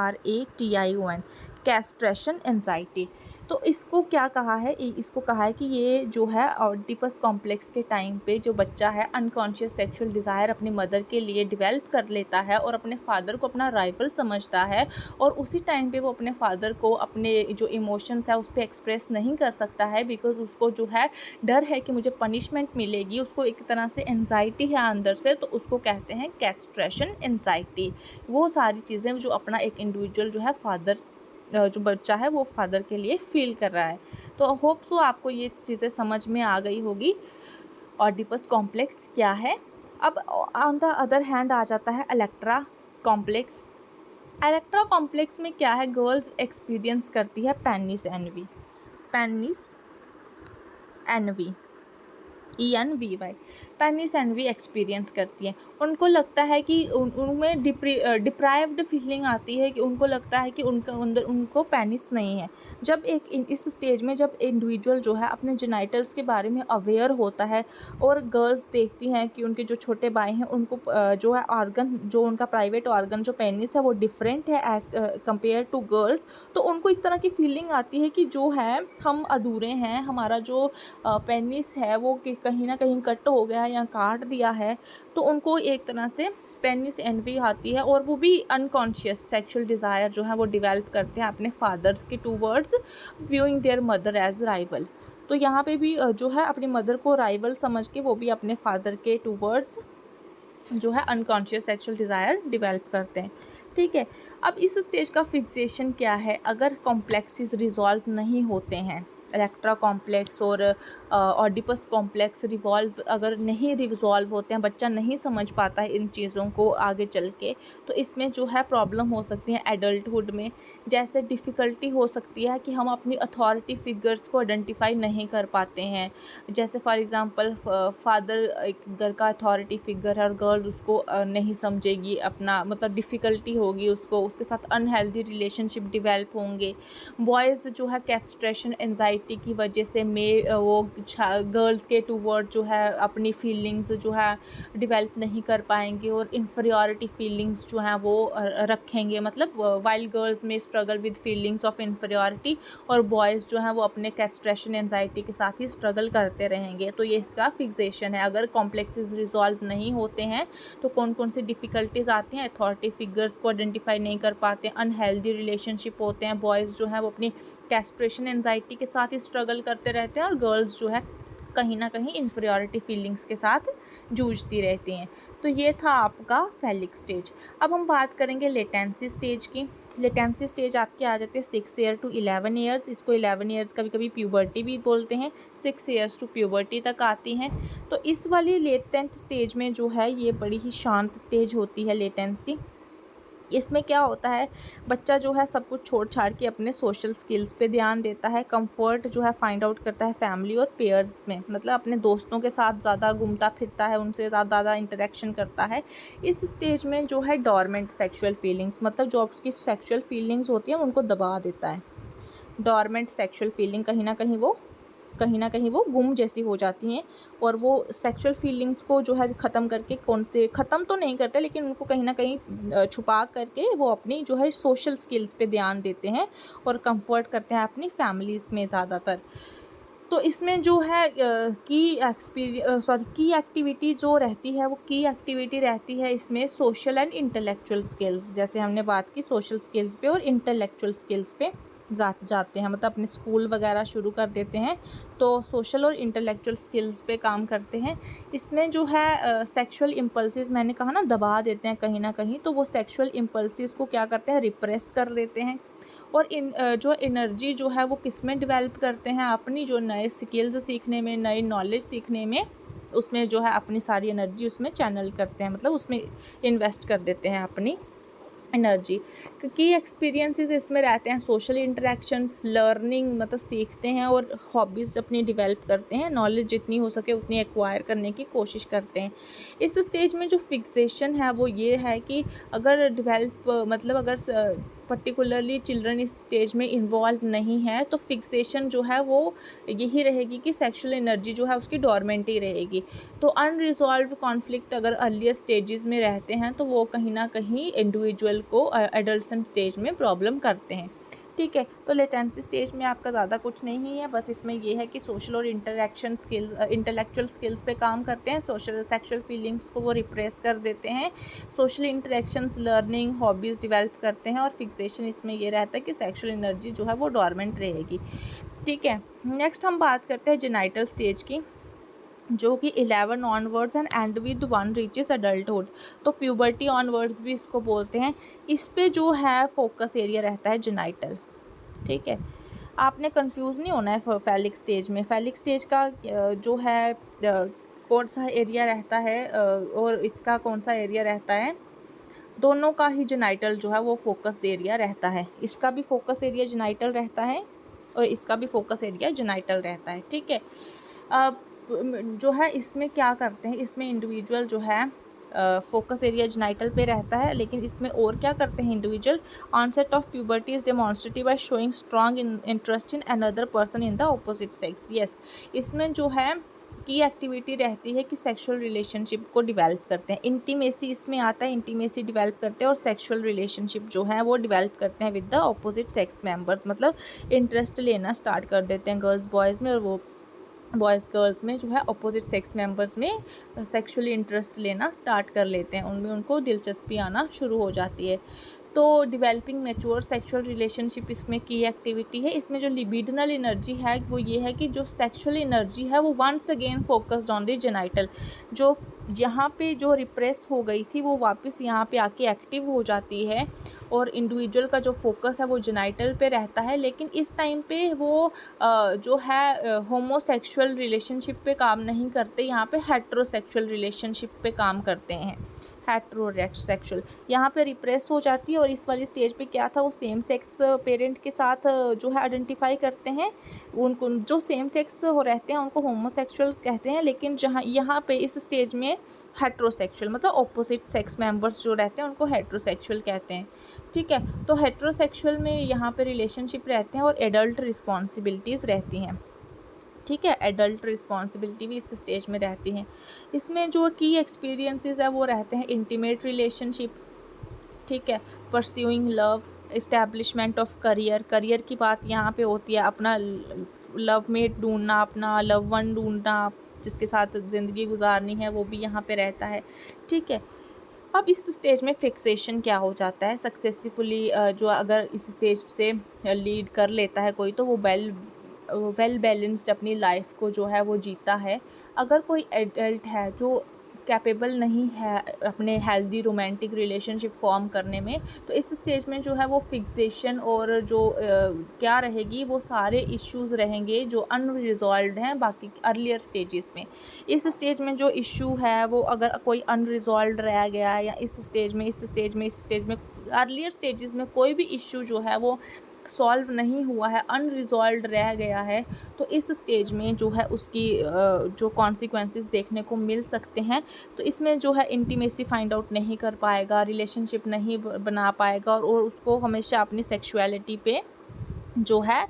CASTRATION, castration anxiety. तो इसको क्या कहा है, इसको कहा है कि ये जो है ऑडिपस कॉम्प्लेक्स के टाइम पे जो बच्चा है अनकॉन्शियस सेक्सुअल डिज़ायर अपनी मदर के लिए डेवलप कर लेता है और अपने फादर को अपना राइवल समझता है, और उसी टाइम पे वो अपने फादर को अपने जो इमोशंस है उस पर एक्सप्रेस नहीं कर सकता है, बिकॉज उसको जो है डर है कि मुझे पनिशमेंट मिलेगी, उसको एक तरह से एनजाइटी है अंदर से, तो उसको कहते हैं कैस्ट्रेशन एनजाइटी। वो सारी चीज़ें जो अपना एक इंडिविजुअल जो है फादर जो बच्चा है वो फादर के लिए फील कर रहा है। तो होप सो आपको ये चीज़ें समझ में आ गई होगी ऑडिपस कॉम्प्लेक्स क्या है। अब ऑन द अदर हैंड आ जाता है इलेक्ट्रा कॉम्प्लेक्स। इलेक्ट्रा कॉम्प्लेक्स में क्या है, गर्ल्स एक्सपीरियंस करती है penis envy, penis envy, ENVY, penis envy experience करती हैं। उनको लगता है कि उनमें डिप्राइव्ड फीलिंग आती है कि उनको लगता है कि उनका अंदर उनको पेनिस नहीं है। जब इस स्टेज में जब इंडिविजुअल जो है अपने जेनाइटल्स के बारे में अवेयर होता है और गर्ल्स देखती हैं कि उनके जो छोटे भाई हैं उनको जो है ऑर्गन, जो उनका प्राइवेट ऑर्गन जो पेनिस है वो डिफरेंट है एज कंपेयर टू गर्ल्स, तो उनको इस तरह की फीलिंग आती है कि जो है हम अधूरे हैं, हमारा जो पेनिस है वो कहीं ना कहीं कट हो गया है या काट दिया है। तो उनको एक तरह से पेनिस एनवी आती है और वो भी अनकॉन्शियस सेक्सुअल डिज़ायर जो है वो डेवलप करते हैं अपने फादर्स के towards, viewing their mother as rival. तो यहाँ पे भी जो है अपनी मदर को राइवल समझ के वो भी अपने फादर के टूवर्ड्स जो है अनकॉन्शियस सेक्सुअल डिज़ायर डेवलप करते हैं। ठीक है, अब इस स्टेज का फिक्सेशन क्या है, अगर कॉम्प्लेक्सेस रिजॉल्व नहीं होते हैं, इलेक्ट्रा कॉम्प्लेक्स और ऑडिपस कॉम्प्लेक्स रिवॉल्व अगर नहीं रिजॉल्व होते हैं, बच्चा नहीं समझ पाता है इन चीज़ों को आगे चल के, तो इसमें जो है प्रॉब्लम हो सकती है एडल्टहुड में। जैसे डिफ़िकल्टी हो सकती है कि हम अपनी अथॉरिटी फिगर्स को आइडेंटिफाई नहीं कर पाते हैं। जैसे फॉर एग्ज़ाम्पल फादर एक घर का अथॉरिटी फिगर है और गर्ल उसको नहीं समझेगी, अपना मतलब डिफ़िकल्टी होगी उसको, उसके साथ अनहेल्दी रिलेशनशिप डिवेल्प होंगे। बॉयज़ जो है कैस्ट्रेशन एंजाइटी की वजह से वो गर्ल्स के टूवर्ड जो है अपनी फीलिंग्स जो है डिवेल्प नहीं कर पाएंगे और इन्फीरियॉरिटी फीलिंग्स जो हैं वो रखेंगे, मतलब वाइल गर्ल्स में struggle with feelings of inferiority और बॉयज़ जो हैं वो अपने कैस्ट्रेशन एंजाइटी के साथ ही स्ट्रगल करते रहेंगे। तो ये इसका फिक्सेशन है। अगर कॉम्प्लेक्सेस रिजॉल्व नहीं होते हैं तो कौन कौन सी डिफ़िकल्टीज़ आती हैं, अथॉरिटी फिगर्स को आइडेंटिफाई नहीं कर पाते, अनहेल्दी रिलेशनशिप होते हैं, बॉयज़ जो हैं वो अपनी कैस्ट्रेशन एंजाइटी के साथ ही स्ट्रगल करते रहते हैं और गर्ल्स जो है कहीं ना कहीं इन्फीरियॉरिटी फीलिंग्स के साथ जूझती रहती हैं। तो ये था आपका फैलिक स्टेज। अब हम बात करेंगे लेटेंसी स्टेज की। लेटेंसी स्टेज आपके आ जाते हैं 6 ईयर टू 11 ईयर्स। इसको 11 ईयर्स कभी कभी प्यूबर्टी भी बोलते हैं, 6 ईयर्स टू प्यूबर्टी तक आती हैं। तो इस वाली लेटेंट स्टेज में जो है ये बड़ी ही शांत स्टेज होती है लेटेंसी। इसमें क्या होता है, बच्चा जो है सब कुछ छोड़ छाड़ के अपने सोशल स्किल्स पे ध्यान देता है, कंफर्ट जो है फाइंड आउट करता है फैमिली और पेयर्स में, मतलब अपने दोस्तों के साथ ज़्यादा घूमता फिरता है, उनसे ज़्यादा इंटरेक्शन करता है। इस स्टेज में जो है डोरमेंट सेक्सुअल फीलिंग्स, मतलब जो उसकी सेक्सुअल फीलिंग्स होती हैं उनको दबा देता है। डोरमेंट सेक्सुअल फीलिंग कहीं ना कहीं वो गुम जैसी हो जाती हैं और वो सेक्सुअल फीलिंग्स को जो है ख़त्म करके, कौन से ख़त्म तो नहीं करते लेकिन उनको कहीं ना कहीं छुपा करके वो अपनी जो है सोशल स्किल्स पे ध्यान देते हैं और कंफर्ट करते हैं अपनी फैमिलीज़ में ज़्यादातर। तो इसमें जो है की एक्टिविटी जो रहती है, वो की एक्टिविटी रहती है इसमें सोशल एंड इंटेलेक्चुअल स्किल्स। जैसे हमने बात की सोशल स्किल्स पे और इंटेलेक्चुअल स्किल्स पे जाते हैं, मतलब अपने स्कूल वगैरह शुरू कर देते हैं तो सोशल और इंटेलेक्चुअल स्किल्स पे काम करते हैं। इसमें जो है सेक्सुअल इम्पल्सेस मैंने कहा ना दबा देते हैं कहीं ना कहीं, तो वो सेक्सुअल इम्पल्सेस को क्या करते हैं, रिप्रेस कर देते हैं। और जो एनर्जी जो है वो किस में डेवलप करते हैं, अपनी जो नए स्किल्स सीखने में, नई नॉलेज सीखने में, उसमें जो है अपनी सारी एनर्जी उसमें चैनल करते हैं, मतलब उसमें इन्वेस्ट कर देते हैं अपनी एनर्जी। की एक्सपीरियंसेस इसमें रहते हैं सोशल इंटरेक्शंस, लर्निंग मतलब सीखते हैं और हॉबीज़ अपनी डेवलप करते हैं, नॉलेज जितनी हो सके उतनी एक्वायर करने की कोशिश करते हैं। इस स्टेज में जो फिक्सेशन है वो ये है कि अगर अगर पर्टिकुलरली चिल्ड्रन इस स्टेज में इन्वॉल्व नहीं है तो फिक्सेशन जो है वो यही रहेगी कि सेक्सुअल एनर्जी जो है उसकी डोरमेंट ही रहेगी। तो अनरिजॉल्व कॉन्फ्लिक्ट अगर अर्लियर स्टेजेस में रहते हैं तो वो कहीं ना कहीं इंडिविजुअल को एडल्ट स्टेज में प्रॉब्लम करते हैं। ठीक है, तो लेटेंसी स्टेज में आपका ज़्यादा कुछ नहीं है, बस इसमें ये है कि सोशल और इंटरेक्शन स्किल्स, इंटेलेक्चुअल स्किल्स पे काम करते हैं, सोशल सेक्सुअल फीलिंग्स को वो रिप्रेस कर देते हैं, social interactions, learning, hobbies develop करते हैं और फिक्सेशन इसमें ये रहता है कि सेक्सुअल एनर्जी जो है वो डोरमेंट रहेगी। ठीक है, नेक्स्ट हम बात करते हैं जेनाइटल स्टेज की, जो कि 11 onwards and with 1 reaches adulthood. तो प्यूबर्टी ऑनवर्ड्स भी इसको बोलते हैं। इस पे जो है फोकस एरिया रहता है जेनाइटल। ठीक है। आपने कंफ्यूज नहीं होना है फैलिक स्टेज में। फैलिक स्टेज का जो है कौन सा एरिया रहता है और इसका कौन सा एरिया रहता है, दोनों का ही जेनाइटल जो है वो फोकस्ड एरिया रहता है। इसका भी फोकस एरिया जेनाइटल रहता है और इसका भी फोकस एरिया जेनाइटल रहता है, ठीक है। अब जो है इसमें क्या करते हैं, इसमें इंडिविजुअल जो है फोकस एरिया जेनाइटल पे रहता है, लेकिन इसमें और क्या करते हैं individual, onset of puberty is demonstrative by showing strong interest in another person in the opposite sex. Yes, इसमें जो है की एक्टिविटी रहती है कि सेक्सुअल रिलेशनशिप को डिवेल्प करते हैं। इंटीमेसी इसमें आता है, इंटीमेसी डिवेल्प करते हैं और सेक्सुअल रिलेशनशिप जो है वो डिवेल्प करते हैं with the opposite sex members, मतलब इंटरेस्ट लेना स्टार्ट कर देते हैं गर्ल्स बॉयज़ में और वो बॉयज़ गर्ल्स में जो है अपोजिट सेक्स मेंबर्स में सेक्सुअली इंटरेस्ट लेना स्टार्ट कर लेते हैं, उनमें उनको दिलचस्पी आना शुरू हो जाती है। तो डिवेलपिंग मैच्योर सेक्सुअल रिलेशनशिप इसमें की एक्टिविटी है। इसमें जो लिबिडनल एनर्जी है वो ये है कि जो सेक्सुअल एनर्जी है वो once again focused on the genital, जो यहाँ पे जो रिप्रेस हो गई थी वो वापस यहाँ पे आके एक्टिव हो जाती है और इंडिविजुअल का जो फोकस है वो जेनाइटल पे रहता है। लेकिन इस टाइम पे वो जो है होमोसेक्सुअल रिलेशनशिप पे काम नहीं करते, यहाँ पे हेट्रोसेक्सुअल रिलेशनशिप पे काम करते हैं। हेट्रोसेक्सुअल यहाँ पे रिप्रेस हो जाती है और इस वाली स्टेज पे क्या था, वो सेम सेक्स पेरेंट के साथ जो है आइडेंटिफाई करते हैं। उनको जो सेम सेक्स हो रहते हैं उनको होमोसेक्सुअल कहते हैं, लेकिन जहाँ यहाँ पे इस स्टेज में हेट्रोसेक्सुअल मतलब ऑपोजिट सेक्स मेंबर्स जो रहते हैं उनको हेट्रोसेक्सुअल कहते हैं, ठीक है। तो हेट्रोसेक्सुअल में यहाँ पे रिलेशनशिप रहते हैं और एडल्ट रिस्पॉन्सिबिलिटीज़ रहती हैं, ठीक है। एडल्ट रिस्पॉन्सिबिलिटी भी इस स्टेज में रहती हैं। इसमें जो की एक्सपीरियंसेस है वो रहते हैं इंटीमेट रिलेशनशिप, ठीक है, pursuing love, establishment of career, career की बात यहाँ पे होती है, अपना लव मेट ढूंढना, अपना लव वन ढूंढना, जिसके साथ ज़िंदगी गुजारनी है वो भी यहाँ पे रहता है, ठीक है। अब इस स्टेज में फिक्सेशन क्या हो जाता है, सक्सेसफुली जो अगर इस स्टेज से लीड कर लेता है कोई तो वो वेल बैलेंस्ड अपनी लाइफ को जो है वो जीता है। अगर कोई एडल्ट है जो कैपेबल नहीं है अपने हेल्दी रोमांटिक रिलेशनशिप फॉर्म करने में, तो इस स्टेज में जो है वो फिक्सेशन और जो क्या रहेगी, वो सारे इश्यूज़ रहेंगे जो अनरिजॉल्व्ड हैं बाकी अर्लियर स्टेजेस में। इस स्टेज में जो इशू है वो अगर कोई अनरिजॉल्व्ड रह गया है या इस स्टेज में अर्लियर स्टेजेस में कोई भी इशू जो है वो सॉल्व नहीं हुआ है, अनरिजॉल्व्ड रह गया है, तो इस स्टेज में जो है उसकी जो कॉन्सिक्वेंसेस देखने को मिल सकते हैं। तो इसमें जो है इंटीमेसी फाइंड आउट नहीं कर पाएगा, रिलेशनशिप नहीं बना पाएगा और उसको हमेशा अपनी सेक्सुअलिटी पे जो है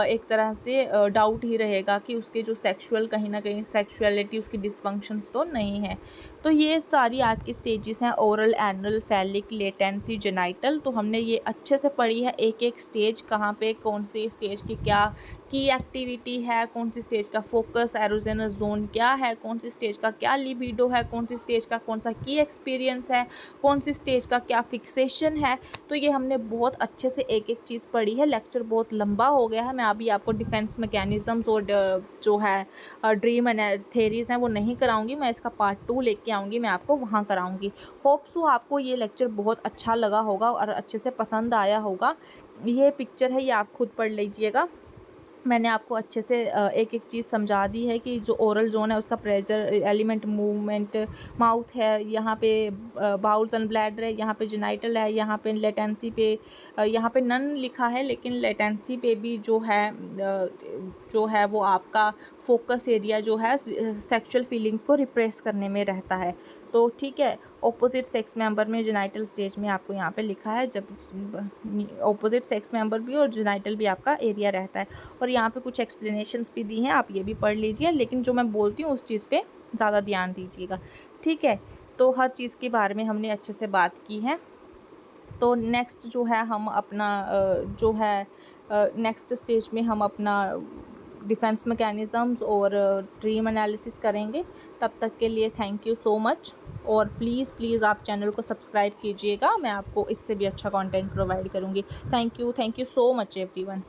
एक तरह से डाउट ही रहेगा कि उसके जो सेक्सुअल कहीं ना कहीं सेक्सुअलिटी उसकी डिसफंक्शंस तो नहीं है। तो ये सारी आज की स्टेजेस हैं, oral, anal, phallic, latency, genital. तो हमने ये अच्छे से पढ़ी है एक एक स्टेज कहाँ पे कौन सी स्टेज की क्या की एक्टिविटी है, कौन सी स्टेज का फोकस एरोजेनस जोन क्या है, कौन सी स्टेज का क्या लिबिडो है, कौन सी स्टेज का कौन सा की एक्सपीरियंस है, कौन सी स्टेज का क्या फिक्सेशन है। तो ये हमने बहुत अच्छे से एक एक चीज़ पढ़ी है। लेक्चर बहुत लंबा हो गया है, मैं अभी आपको डिफेंस मैकेनिज़म्स और जो है ड्रीम थेरीज़ हैं वो नहीं कराऊंगी, मैं इसका पार्ट 2 लेके आऊँगी, मैं आपको वहाँ कराऊँगी। होप सो आपको ये लेक्चर बहुत अच्छा लगा होगा और अच्छे से पसंद आया होगा। ये पिक्चर है, ये आप खुद पढ़ लीजिएगा। मैंने आपको अच्छे से एक एक चीज़ समझा दी है कि जो ओरल जोन है उसका प्रेशर एलिमेंट मूवमेंट, माउथ है, यहाँ पे बाउल्स एंड ब्लैडर है, यहाँ पे जेनाइटल है, यहाँ पे लेटेंसी पे यहाँ पे नन लिखा है, लेकिन लेटेंसी पे भी जो है वो आपका फोकस एरिया जो है सेक्सुअल फीलिंग्स को रिप्रेस करने में रहता है। तो ठीक है, ऑपोजिट सेक्स मेंबर में जेनाइटल स्टेज में आपको यहाँ पे लिखा है, जब ऑपोजिट सेक्स मेंबर भी और जेनाइटल भी आपका एरिया रहता है। और यहाँ पे कुछ एक्सप्लेनेशंस भी दी हैं, आप ये भी पढ़ लीजिए, लेकिन जो मैं बोलती हूँ उस चीज़ पे ज़्यादा ध्यान दीजिएगा, ठीक है। तो हर चीज़ के बारे में हमने अच्छे से बात की है। तो नेक्स्ट जो है हम अपना नेक्स्ट स्टेज में हम अपना डिफेंस मैकेनिज़म्स और ड्रीम एनालिसिस करेंगे। तब तक के लिए थैंक यू सो मच, और प्लीज़ आप चैनल को सब्सक्राइब कीजिएगा, मैं आपको इससे भी अच्छा कंटेंट प्रोवाइड करूँगी। Thank you so much everyone.